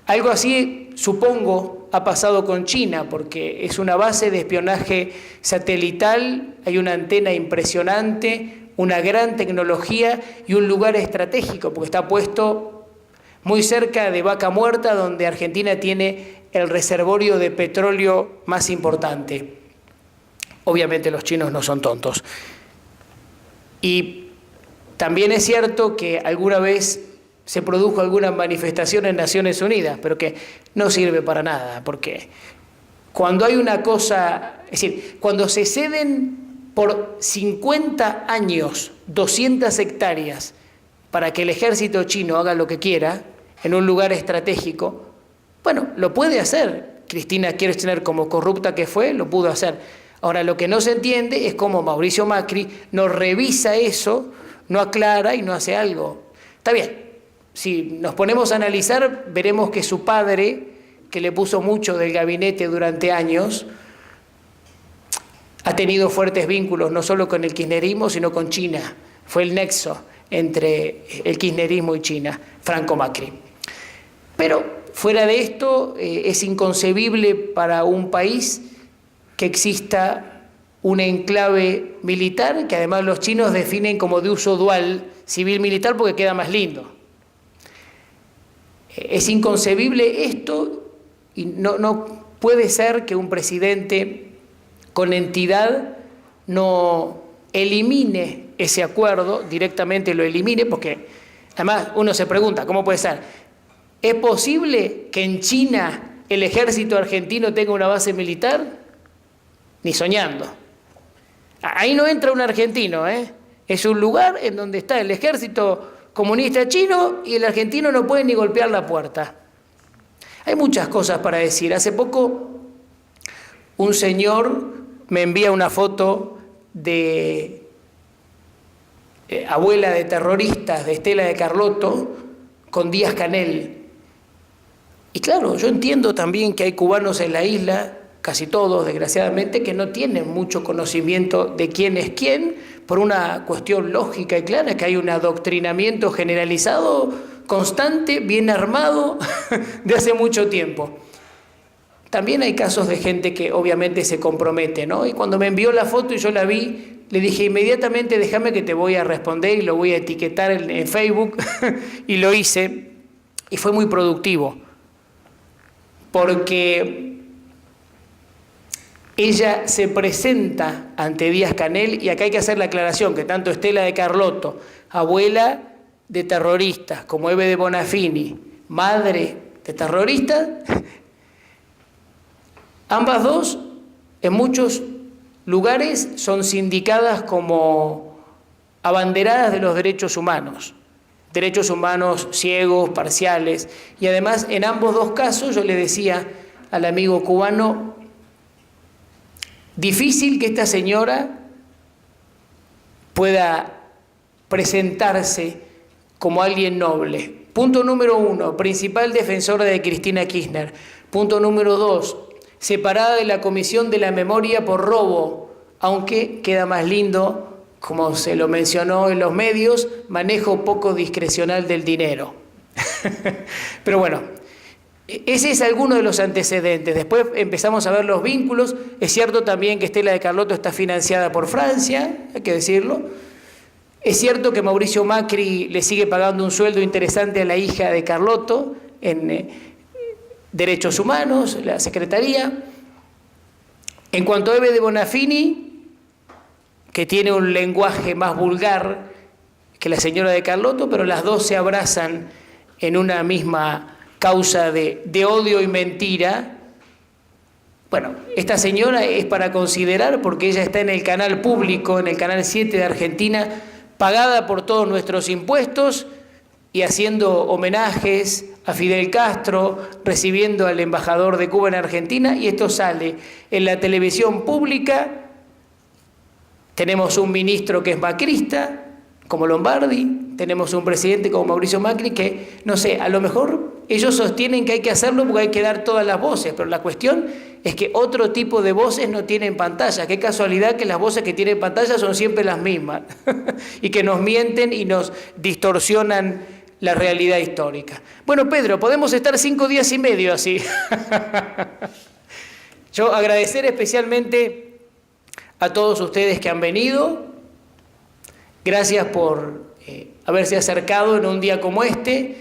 algo así, supongo, ha pasado con China, porque es una base de espionaje satelital, hay una antena impresionante, una gran tecnología y un lugar estratégico, porque está puesto muy cerca de Vaca Muerta, donde Argentina tiene el reservorio de petróleo más importante. Obviamente los chinos no son tontos. Y también es cierto que alguna vez se produjo alguna manifestación en Naciones Unidas, pero que no sirve para nada, porque cuando hay una cosa, es decir, cuando se ceden por 50 años 200 hectáreas para que el ejército chino haga lo que quiera en un lugar estratégico, bueno, lo puede hacer. Cristina Kirchner, como corrupta que fue, lo pudo hacer. Ahora, lo que no se entiende es cómo Mauricio Macri no revisa eso, no aclara y no hace algo. Está bien, si nos ponemos a analizar, veremos que su padre, que le puso mucho del gabinete durante años, ha tenido fuertes vínculos no solo con el kirchnerismo, sino con China. Fue el nexo entre el kirchnerismo y China, Franco Macri. Pero fuera de esto, es inconcebible para un país que exista un enclave militar, que además los chinos definen como de uso dual, civil-militar, porque queda más lindo. Es inconcebible esto y no puede ser que un presidente con entidad no elimine ese acuerdo, directamente lo elimine, porque además uno se pregunta, ¿cómo puede ser? ¿Es posible que en China el ejército argentino tenga una base militar? Ni soñando. Ahí no entra un argentino, ¿eh? Es un lugar en donde está el ejército comunista chino y el argentino no puede ni golpear la puerta. Hay muchas cosas para decir. Hace poco un señor me envía una foto de abuela de terroristas de Estela de Carlotto con Díaz-Canel. Y claro, yo entiendo también que hay cubanos en la isla, casi todos, desgraciadamente, que no tienen mucho conocimiento de quién es quién, por una cuestión lógica y clara, que hay un adoctrinamiento generalizado, constante, bien armado, de hace mucho tiempo. También hay casos de gente que obviamente se compromete, ¿no? Y cuando me envió la foto y yo la vi, le dije inmediatamente, déjame que te voy a responder y lo voy a etiquetar en Facebook, y lo hice, y fue muy productivo, porque ella se presenta ante Díaz-Canel, y acá hay que hacer la aclaración, que tanto Estela de Carlotto, abuela de terroristas, como Eve de Bonafini, madre de terroristas, ambas dos en muchos lugares son sindicadas como abanderadas de los derechos humanos ciegos, parciales, y además en ambos dos casos yo le decía al amigo cubano, difícil que esta señora pueda presentarse como alguien noble. Punto número 1, principal defensora de Cristina Kirchner. Punto número 2, separada de la Comisión de la Memoria por robo, aunque queda más lindo, como se lo mencionó en los medios, manejo poco discrecional del dinero. Pero bueno, ese es alguno de los antecedentes. Después empezamos a ver los vínculos. Es cierto también que Estela de Carlotto está financiada por Francia, hay que decirlo. Es cierto que Mauricio Macri le sigue pagando un sueldo interesante a la hija de Carlotto en Derechos Humanos, la Secretaría. En cuanto a Eve de Bonafini, que tiene un lenguaje más vulgar que la señora de Carlotto, pero las dos se abrazan en una misma causa de odio y mentira. Bueno, esta señora es para considerar porque ella está en el canal público, en el canal 7 de Argentina, pagada por todos nuestros impuestos y haciendo homenajes a Fidel Castro, recibiendo al embajador de Cuba en Argentina, y esto sale en la televisión pública. Tenemos un ministro que es macrista, como Lombardi, tenemos un presidente como Mauricio Macri que, no sé, a lo mejor ellos sostienen que hay que hacerlo porque hay que dar todas las voces, pero la cuestión es que otro tipo de voces no tienen pantalla. Qué casualidad que las voces que tienen pantalla son siempre las mismas y que nos mienten y nos distorsionan la realidad histórica. Bueno, Pedro, podemos estar 5 días y medio así. Yo agradecer especialmente a todos ustedes que han venido. Gracias por haberse acercado en un día como este,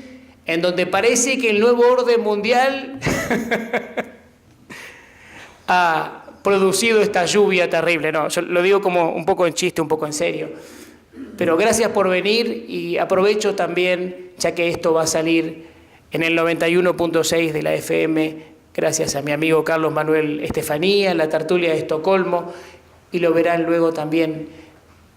en donde parece que el nuevo orden mundial ha producido esta lluvia terrible. No, yo lo digo como un poco en chiste, un poco en serio. Pero gracias por venir y aprovecho también, ya que esto va a salir en el 91.6 de la FM, gracias a mi amigo Carlos Manuel Estefanía, la tertulia de Estocolmo, y lo verán luego también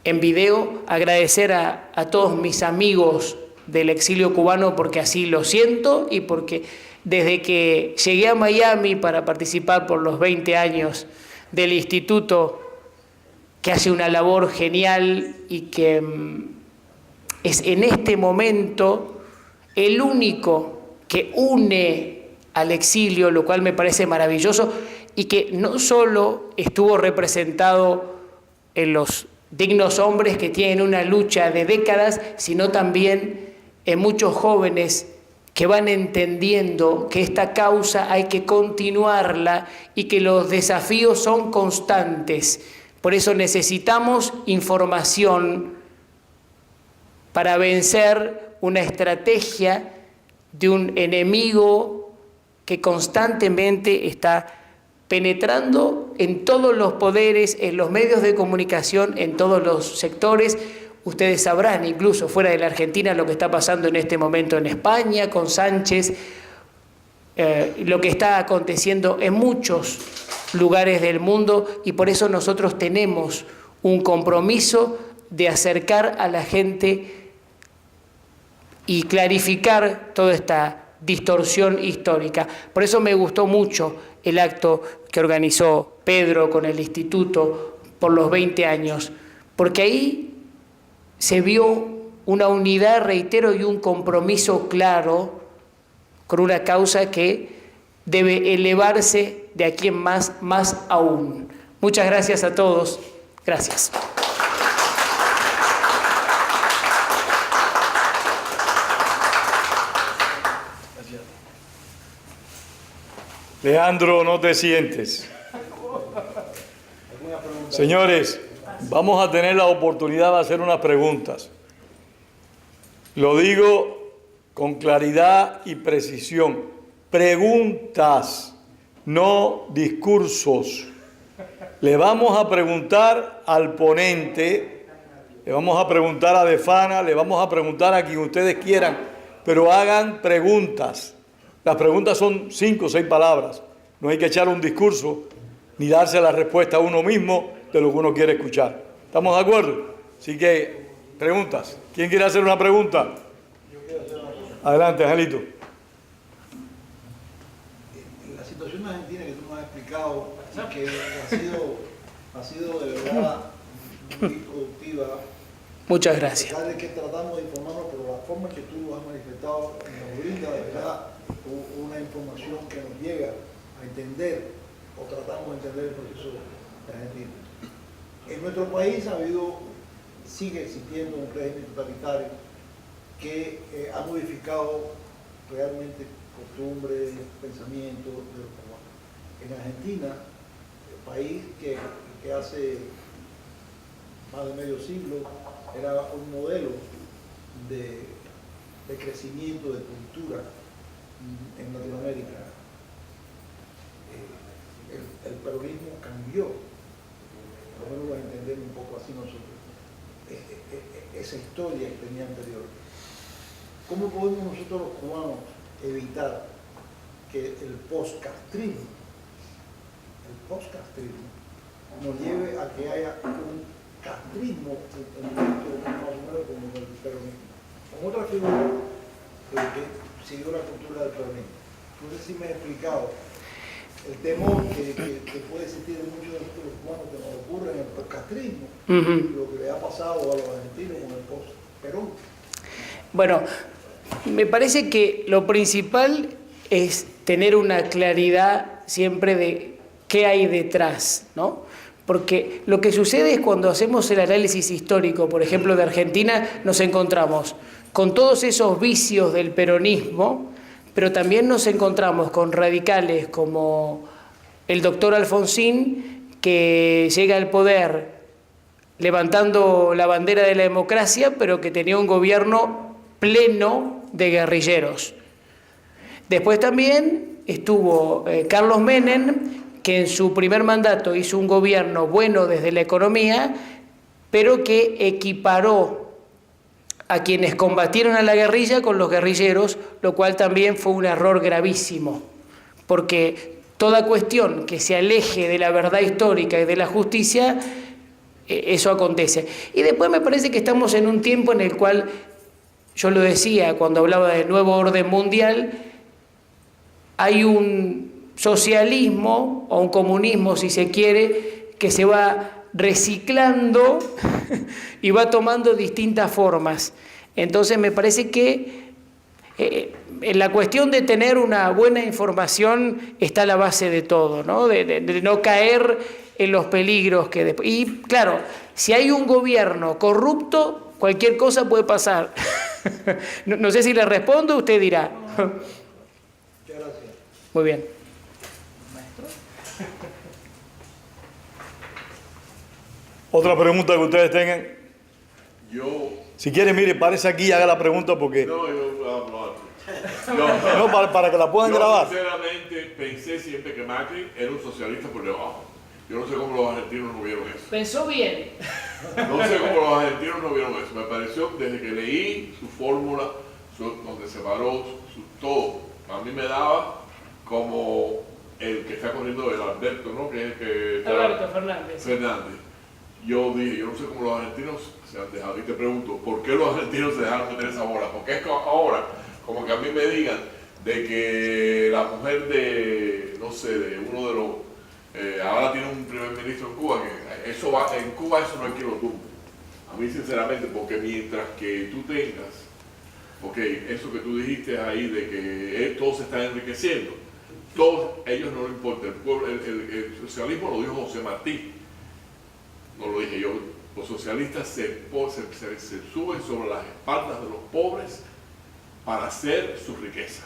en video. Agradecer a todos mis amigos del exilio cubano, porque así lo siento y porque desde que llegué a Miami para participar por los 20 años del instituto, que hace una labor genial y que es en este momento el único que une al exilio, lo cual me parece maravilloso, y que no solo estuvo representado en los dignos hombres que tienen una lucha de décadas, sino también en muchos jóvenes que van entendiendo que esta causa hay que continuarla y que los desafíos son constantes. Por eso necesitamos información para vencer una estrategia de un enemigo que constantemente está penetrando en todos los poderes, en los medios de comunicación, en todos los sectores. Ustedes sabrán, incluso fuera de la Argentina, lo que está pasando en este momento en España con Sánchez, lo que está aconteciendo en muchos lugares del mundo, y por eso nosotros tenemos un compromiso de acercar a la gente y clarificar toda esta distorsión histórica. Por eso me gustó mucho el acto que organizó Pedro con el Instituto por los 20 años, porque ahí se vio una unidad, reitero, y un compromiso claro con una causa que debe elevarse de aquí en más aún. Muchas gracias a todos. Gracias. Leandro, no te sientes. Señores, vamos a tener la oportunidad de hacer unas preguntas. Lo digo con claridad y precisión. Preguntas, no discursos. Le vamos a preguntar al ponente, le vamos a preguntar a Defana, le vamos a preguntar a quien ustedes quieran, pero hagan preguntas. Las preguntas son 5 o 6 palabras. No hay que echar un discurso ni darse la respuesta a uno mismo de lo que uno quiere escuchar. ¿Estamos de acuerdo? Así que, preguntas. ¿Quién quiere hacer una pregunta? Yo quiero hacer una pregunta. Adelante, Angelito. La situación argentina que tú nos has explicado, que ha sido de verdad muy productiva. Muchas gracias. A pesar de que tratamos de informarnos, pero la forma que tú has manifestado nos brinda de verdad una información que nos llega a entender, o tratamos de entender el proceso argentino. En nuestro país sigue existiendo un régimen totalitario que ha modificado realmente costumbres, pensamientos de los cubanos. En Argentina, el país que hace más de medio siglo era un modelo de crecimiento, de cultura en Latinoamérica. El peronismo cambió, por lo menos lo entendemos un poco así nosotros, esa historia que tenía anterior. ¿Cómo podemos nosotros los cubanos evitar que el postcastrismo nos lleve a que haya un castrismo más o menos como el peronismo, con otra figura que siguió la cultura del peronismo? No sé si me he explicado el temor que puede existir en muchos de nosotros los cubanos que nos ocurre en el postcastrismo, lo que le ha pasado a los argentinos con el post-Perón. Bueno, me parece que lo principal es tener una claridad siempre de qué hay detrás, ¿no? Porque lo que sucede es cuando hacemos el análisis histórico, por ejemplo, de Argentina, nos encontramos con todos esos vicios del peronismo, pero también nos encontramos con radicales como el doctor Alfonsín, que llega al poder levantando la bandera de la democracia, pero que tenía un gobierno pleno de guerrilleros. Después también estuvo Carlos Menem, que en su primer mandato hizo un gobierno bueno desde la economía, pero que equiparó a quienes combatieron a la guerrilla con los guerrilleros, lo cual también fue un error gravísimo, porque toda cuestión que se aleje de la verdad histórica y de la justicia, eso acontece. Y después me parece que estamos en un tiempo en el cual, yo lo decía cuando hablaba del nuevo orden mundial, hay un socialismo o un comunismo, si se quiere, que se va reciclando y va tomando distintas formas. Entonces me parece que en la cuestión de tener una buena información está la base de todo, ¿no? De no caer en los peligros que después. Y claro, si hay un gobierno corrupto, cualquier cosa puede pasar. No sé si le respondo, usted dirá. Muchas gracias. Muy bien. Otra pregunta que ustedes tengan. Yo... Si quieren, mire, parece aquí y haga la pregunta porque... No, yo hablo No, para que la puedan grabar. Yo sinceramente pensé siempre que Macri era un socialista por debajo. Yo no sé cómo los argentinos no vieron eso. Pensó bien. No sé cómo los argentinos no vieron eso. Me pareció, desde que leí su fórmula, donde separó todo, a mí me daba como el que está corriendo el Alberto, ¿no? Que es el que está... Alberto Fernández. Yo dije, yo no sé cómo los argentinos se han dejado. Y te pregunto, ¿por qué los argentinos se dejaron meter esa bola? Porque es que ahora, como que a mí me digan de que la mujer de, no sé, de uno de los... ahora tiene un primer ministro en Cuba, que eso va, en Cuba eso no hay quien lo tumbe. A mí sinceramente, porque mientras que tú tengas, ok, eso que tú dijiste ahí de que todos se están enriqueciendo, todos ellos no les importa. El pueblo, el socialismo lo dijo José Martí, no lo dije yo. Los socialistas se suben sobre las espaldas de los pobres para hacer su riqueza.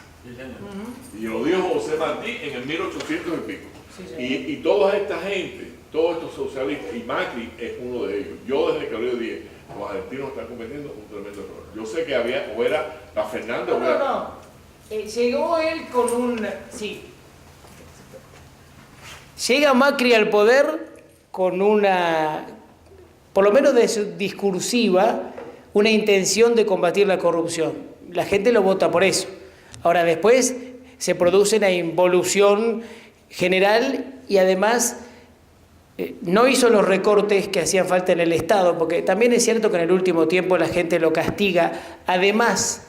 Y lo dijo José Martí en el 1800 y pico. Y toda esta gente, todos estos socialistas, y Macri es uno de ellos. Yo desde que lo dije, los argentinos están cometiendo un tremendo error. Yo sé que había, o era la Fernández o era... No. Llegó él con un... Sí. Llega Macri al poder con una, por lo menos de su discursiva, una intención de combatir la corrupción. La gente lo vota por eso. Ahora después se produce una involución general y además no hizo los recortes que hacían falta en el Estado, porque también es cierto que en el último tiempo la gente lo castiga, además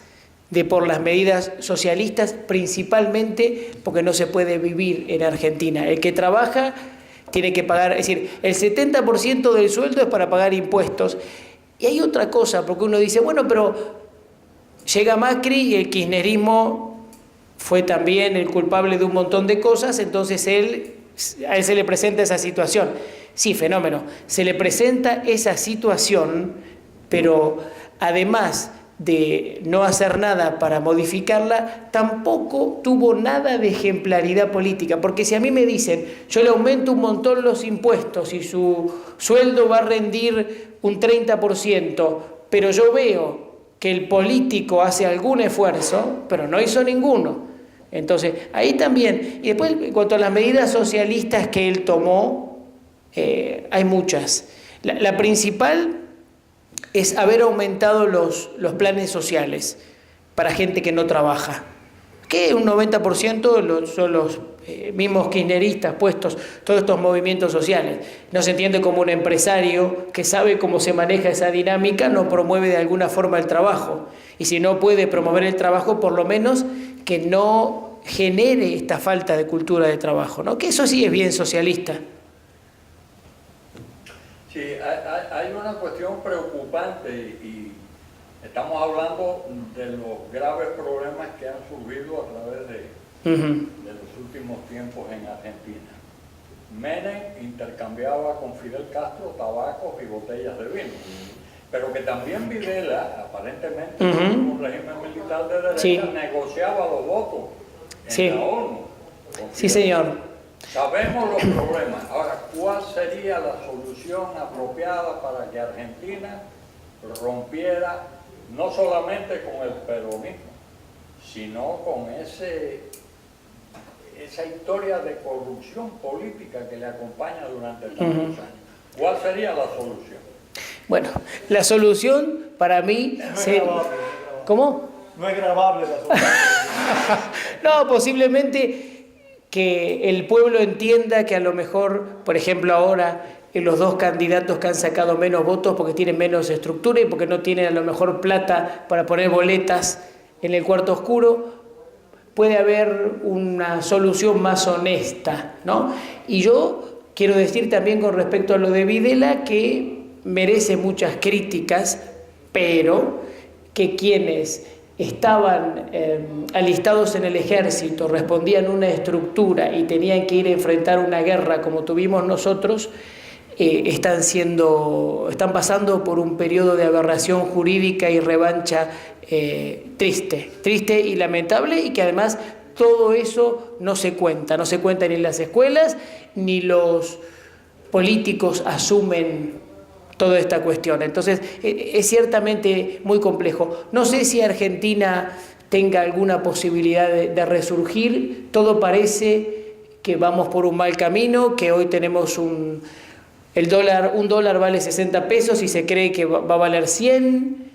de por las medidas socialistas, principalmente porque no se puede vivir en Argentina. El que trabaja tiene que pagar, es decir, el 70% del sueldo es para pagar impuestos. Y hay otra cosa, porque uno dice, bueno, pero llega Macri y el kirchnerismo fue también el culpable de un montón de cosas, entonces a él se le presenta esa situación. Sí, fenómeno, se le presenta esa situación, pero además de no hacer nada para modificarla, tampoco tuvo nada de ejemplaridad política, porque si a mí me dicen, yo le aumento un montón los impuestos y su sueldo va a rendir un 30%, pero yo veo que el político hace algún esfuerzo, pero no hizo ninguno. Entonces, ahí también, y después en cuanto a las medidas socialistas que él tomó, hay muchas. La principal es haber aumentado los planes sociales para gente que no trabaja, que un 90% son los mismos kirchneristas puestos, todos estos movimientos sociales. No se entiende como un empresario que sabe cómo se maneja esa dinámica, no promueve de alguna forma el trabajo. Y si no puede promover el trabajo, por lo menos que no genere esta falta de cultura de trabajo, ¿no? Que eso sí es bien socialista. Sí, hay una cuestión preocupante y estamos hablando de los graves problemas que han surgido a través de los últimos tiempos en Argentina. Menem intercambiaba con Fidel Castro tabacos y botellas de vino, pero que también Videla, aparentemente con un régimen militar de derecha, negociaba los votos en la ONU. Sí, señor. Sabemos los problemas. Ahora, ¿cuál sería la solución apropiada para que Argentina rompiera no solamente con el peronismo, sino con esa historia de corrupción política que le acompaña durante tantos años? ¿Cuál sería la solución? Bueno, la solución para mí... ¿Cómo? No es grabable la solución. No, posiblemente que el pueblo entienda que a lo mejor, por ejemplo ahora, los dos candidatos que han sacado menos votos porque tienen menos estructura y porque no tienen a lo mejor plata para poner boletas en el cuarto oscuro, puede haber una solución más honesta, ¿no? Y yo quiero decir también con respecto a lo de Videla que merece muchas críticas, pero que quienes estaban alistados en el ejército, respondían a una estructura y tenían que ir a enfrentar una guerra como tuvimos nosotros, están pasando por un periodo de aberración jurídica y revancha triste y lamentable, y que además todo eso no se cuenta ni en las escuelas, ni los políticos asumen toda esta cuestión. Entonces, es ciertamente muy complejo. No sé si Argentina tenga alguna posibilidad de resurgir. Todo parece que vamos por un mal camino, que hoy tenemos un dólar vale 60 pesos y se cree que va a valer 100.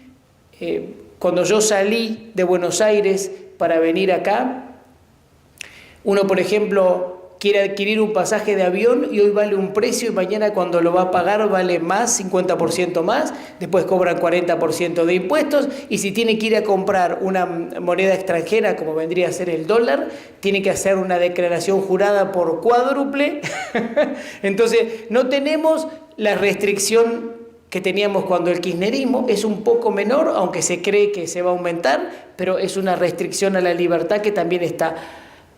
Cuando yo salí de Buenos Aires para venir acá, uno, por ejemplo, quiere adquirir un pasaje de avión y hoy vale un precio y mañana cuando lo va a pagar vale más, 50% más, después cobran 40% de impuestos, y si tiene que ir a comprar una moneda extranjera como vendría a ser el dólar, tiene que hacer una declaración jurada por cuádruple. Entonces no tenemos la restricción que teníamos cuando el kirchnerismo, es un poco menor, aunque se cree que se va a aumentar, pero es una restricción a la libertad que también está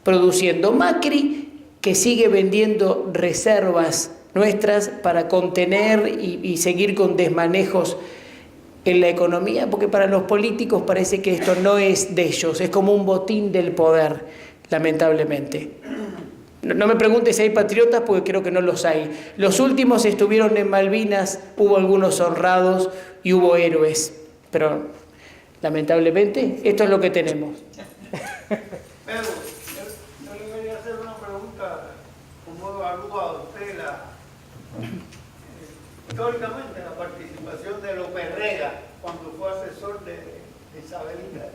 produciendo Macri, que sigue vendiendo reservas nuestras para contener y seguir con desmanejos en la economía, porque para los políticos parece que esto no es de ellos, es como un botín del poder, lamentablemente. No me preguntes si hay patriotas, porque creo que no los hay. Los últimos estuvieron en Malvinas, hubo algunos honrados y hubo héroes, pero lamentablemente esto es lo que tenemos. Pedro, yo le quería hacer una pregunta, ¿cómo evalúa usted históricamente la participación de López Rega cuando fue asesor de Isabelita de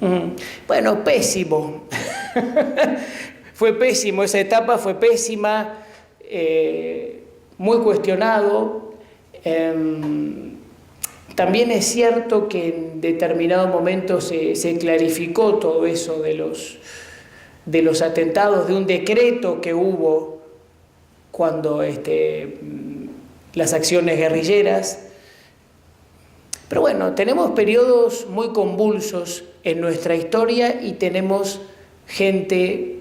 Perú? Bueno, pésimo. Fue pésimo, esa etapa fue pésima, muy cuestionado. También es cierto que en determinado momento se clarificó todo eso de los atentados, de un decreto que hubo cuando las acciones guerrilleras. Pero bueno, tenemos periodos muy convulsos en nuestra historia y tenemos gente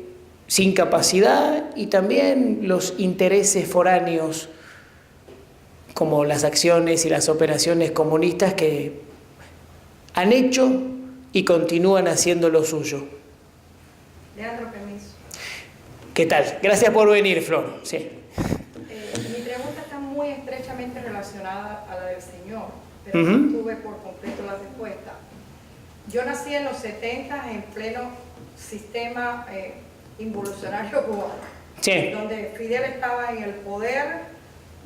sin capacidad y también los intereses foráneos, como las acciones y las operaciones comunistas que han hecho y continúan haciendo lo suyo. Leandro, permiso. ¿Qué tal? Gracias por venir, Flor. Sí. Mi pregunta está muy estrechamente relacionada a la del señor, pero no tuve por completo la respuesta. Yo nací en los 70 en pleno sistema involucionario cubano, Sí. donde Fidel estaba en el poder,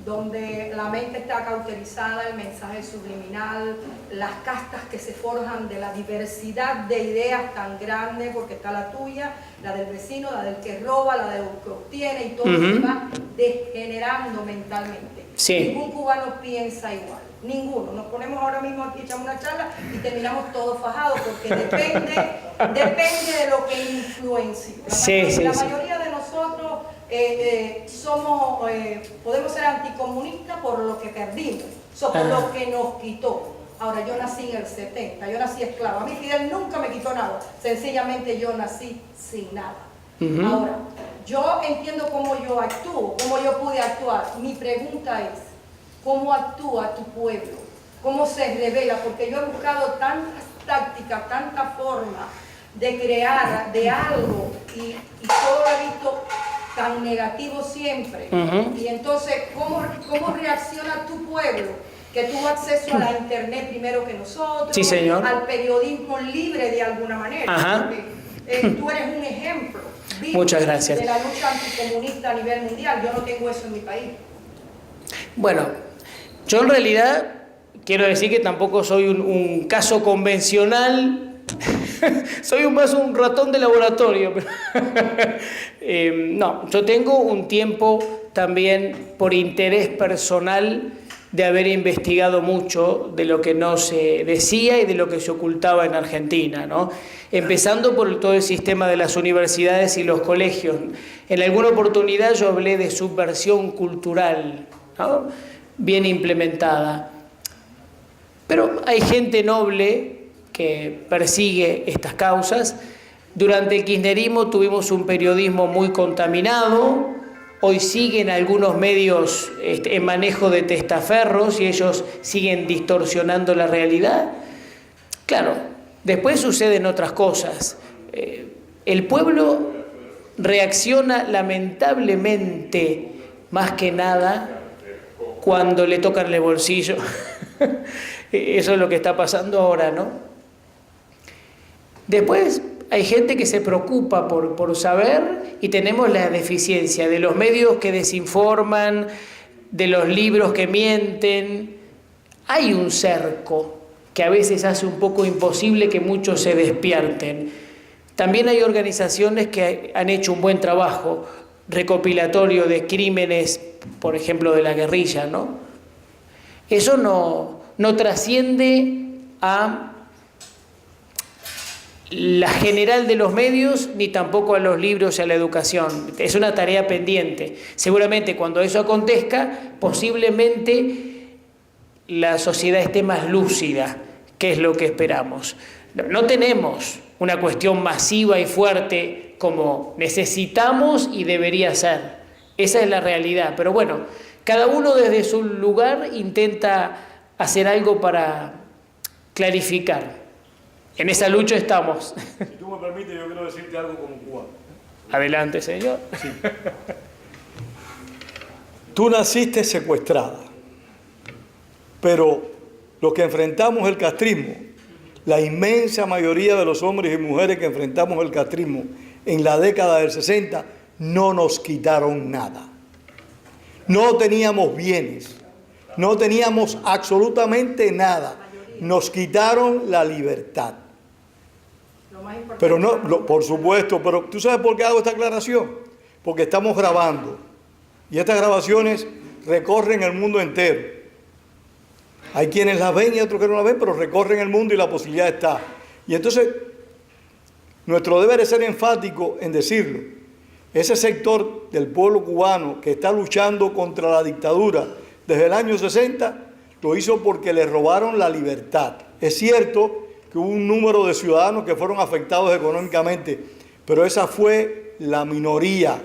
donde la mente está cauterizada, el mensaje subliminal, las castas que se forjan de la diversidad de ideas tan grandes, porque está la tuya, la del vecino, la del que roba, la del que obtiene, y todo se va degenerando mentalmente. Sí. Ningún cubano piensa igual, ninguno. Nos ponemos ahora mismo aquí, echamos una charla y terminamos todos fajados, porque depende de lo que influencia. La mayoría de nosotros podemos ser anticomunistas por lo que perdimos, por lo que nos quitó. Ahora, yo nací en el 70, yo nací esclavo. A mí Fidel nunca me quitó nada, sencillamente yo nací sin nada. Ahora, yo entiendo cómo yo actúo, cómo yo pude actuar. Mi pregunta es, ¿cómo actúa tu pueblo? ¿Cómo se revela? Porque yo he buscado tantas tácticas, tantas formas de crear de algo y todo lo he visto tan negativo siempre. Y entonces, ¿cómo reacciona tu pueblo? Que tuvo acceso a la internet primero que nosotros, sí, señor, al periodismo libre de alguna manera. Porque, tú eres un ejemplo vivo. Muchas gracias. De la lucha anticomunista a nivel mundial. Yo no tengo eso en mi país. Bueno, yo en realidad quiero decir que tampoco soy un caso convencional. Soy más un ratón de laboratorio. No, yo tengo un tiempo también por interés personal de haber investigado mucho de lo que no se decía y de lo que se ocultaba en Argentina, ¿no? Empezando por todo el sistema de las universidades y los colegios. En alguna oportunidad yo hablé de subversión cultural, ¿no? Bien implementada. Pero hay gente noble que persigue estas causas. Durante el kirchnerismo tuvimos un periodismo muy contaminado. Hoy siguen algunos medios en manejo de testaferros y ellos siguen distorsionando la realidad. Claro, después suceden otras cosas. El pueblo reacciona lamentablemente más que nada cuando le tocan el bolsillo. Eso es lo que está pasando ahora, ¿no? Después hay gente que se preocupa por saber y tenemos la deficiencia de los medios que desinforman, de los libros que mienten. Hay un cerco que a veces hace un poco imposible que muchos se despierten. También hay organizaciones que han hecho un buen trabajo recopilatorio de crímenes, por ejemplo, de la guerrilla, ¿no? Eso no trasciende a la general de los medios, ni tampoco a los libros y a la educación. Es una tarea pendiente. Seguramente cuando eso acontezca, posiblemente la sociedad esté más lúcida, que es lo que esperamos. No tenemos una cuestión masiva y fuerte como necesitamos y debería ser. Esa es la realidad. Pero bueno, cada uno desde su lugar intenta hacer algo para clarificar. En esa lucha estamos. Si tú me permites, yo quiero decirte algo como cubano. Adelante, señor. Sí. Tú naciste secuestrada, pero los que enfrentamos el castrismo, la inmensa mayoría de los hombres y mujeres que enfrentamos el castrismo en la década del 60, no nos quitaron nada. No teníamos bienes, no teníamos absolutamente nada. Nos quitaron la libertad. Pero no, por supuesto, pero ¿tú sabes por qué hago esta aclaración? Porque estamos grabando y estas grabaciones recorren el mundo entero. Hay quienes las ven y otros que no las ven, pero recorren el mundo y la posibilidad está. Y entonces, nuestro deber es ser enfático en decirlo. Ese sector del pueblo cubano que está luchando contra la dictadura desde el año 60, lo hizo porque le robaron la libertad. Es cierto que hubo un número de ciudadanos que fueron afectados económicamente, pero esa fue la minoría.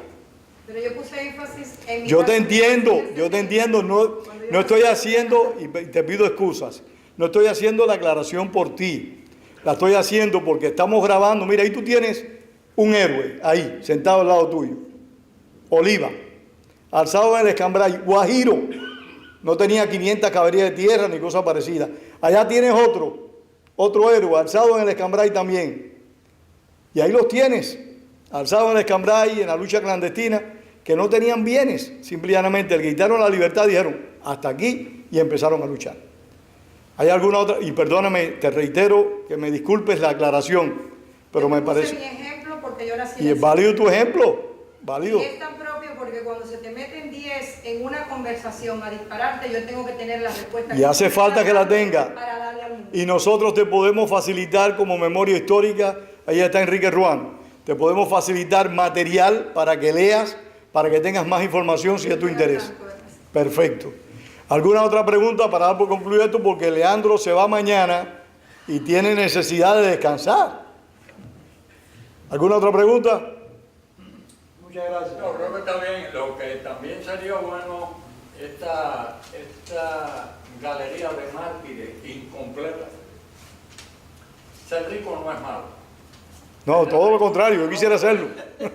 Pero yo puse énfasis en... Yo te entiendo, no estoy haciendo, y te pido excusas, no estoy haciendo la aclaración por ti, la estoy haciendo porque estamos grabando. Mira, ahí tú tienes un héroe, ahí, sentado al lado tuyo, Oliva, alzado en el Escambray, Guajiro, no tenía 500 caballerías de tierra ni cosa parecida. Allá tienes otro héroe, alzado en el Escambray también. Y ahí los tienes, alzados en el Escambray, en la lucha clandestina, que no tenían bienes, simplemente le quitaron la libertad, dijeron, hasta aquí, y empezaron a luchar. ¿Hay alguna otra? Y perdóname, te reitero que me disculpes la aclaración, pero me parece... Mi ejemplo porque yo nací y es válido tu ejemplo, válido. Y es tan propio porque cuando se te meten 10 en una conversación a dispararte, yo tengo que tener la respuesta. Y hace falta que la tenga. Para darle al mundo. Y nosotros te podemos facilitar como memoria histórica, ahí está Enrique Ruán, te podemos facilitar material para que leas, para que tengas más información si es tu interés. Perfecto. ¿Alguna otra pregunta para dar por concluido esto? Porque Leandro se va mañana y tiene necesidad de descansar. ¿Alguna otra pregunta? Muchas gracias. No, creo que está bien. Lo que también sería bueno, esta galería de mártires incompleta. Ser rico no es malo. No, todo lo contrario, yo quisiera hacerlo. Pero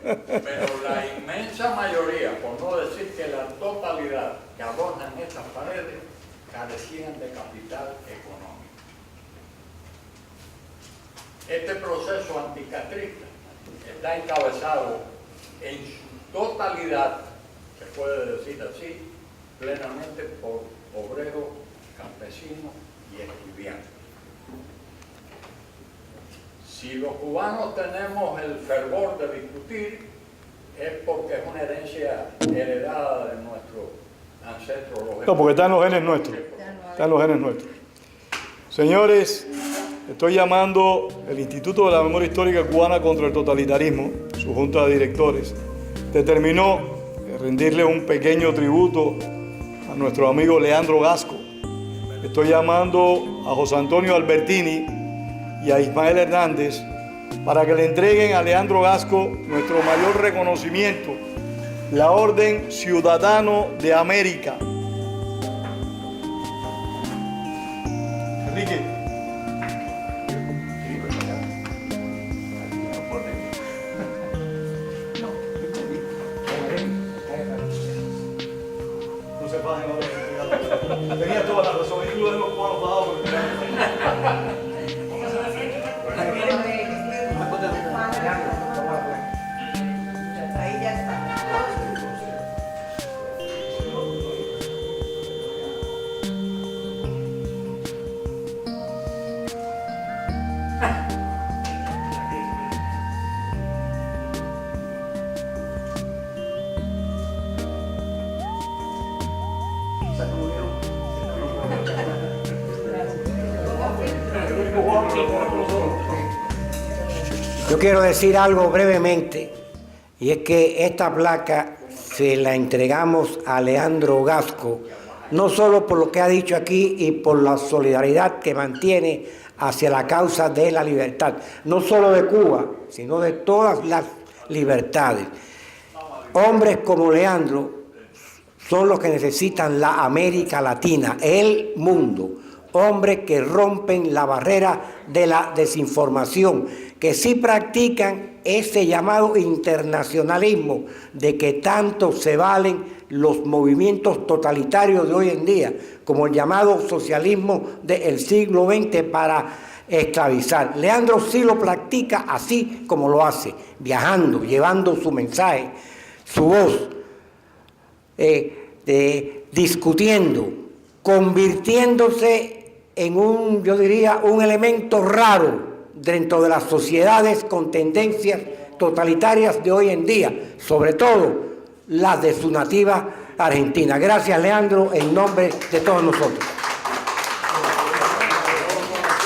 la inmensa inmensa mayoría, por no decir que la totalidad que adornan estas paredes, carecían de capital económico. Este proceso anticastrista está encabezado en su totalidad, se puede decir así, plenamente por obreros, campesinos y estudiantes. Si los cubanos tenemos el fervor de discutir, es porque es una herencia heredada de nuestros ancestros. No, porque están los genes nuestros. Están los genes nuestros. Señores, estoy llamando el Instituto de la Memoria Histórica Cubana contra el Totalitarismo, su junta de directores, determinó rendirle un pequeño tributo a nuestro amigo Leandro Gasco. Estoy llamando a José Antonio Albertini y a Ismael Hernández para que le entreguen a Leandro Gasco nuestro mayor reconocimiento, la Orden Ciudadano de América. Enrique. No se bajen ahora. Tenía toda la razón. Y tú de los cubanos bajados por el Ahí ya está. Yo quiero decir algo brevemente, y es que esta placa se la entregamos a Leandro Gasco, no solo por lo que ha dicho aquí y por la solidaridad que mantiene hacia la causa de la libertad, no solo de Cuba, sino de todas las libertades. Hombres como Leandro son los que necesitan la América Latina, el mundo. Hombres que rompen la barrera de la desinformación, que sí practican ese llamado internacionalismo de que tanto se valen los movimientos totalitarios de hoy en día, como el llamado socialismo del siglo XX para esclavizar. Leandro sí lo practica así como lo hace, viajando, llevando su mensaje, su voz, discutiendo, convirtiéndose en un, yo diría, un elemento raro dentro de las sociedades con tendencias totalitarias de hoy en día, sobre todo las de su nativa Argentina. Gracias, Leandro, en nombre de todos nosotros.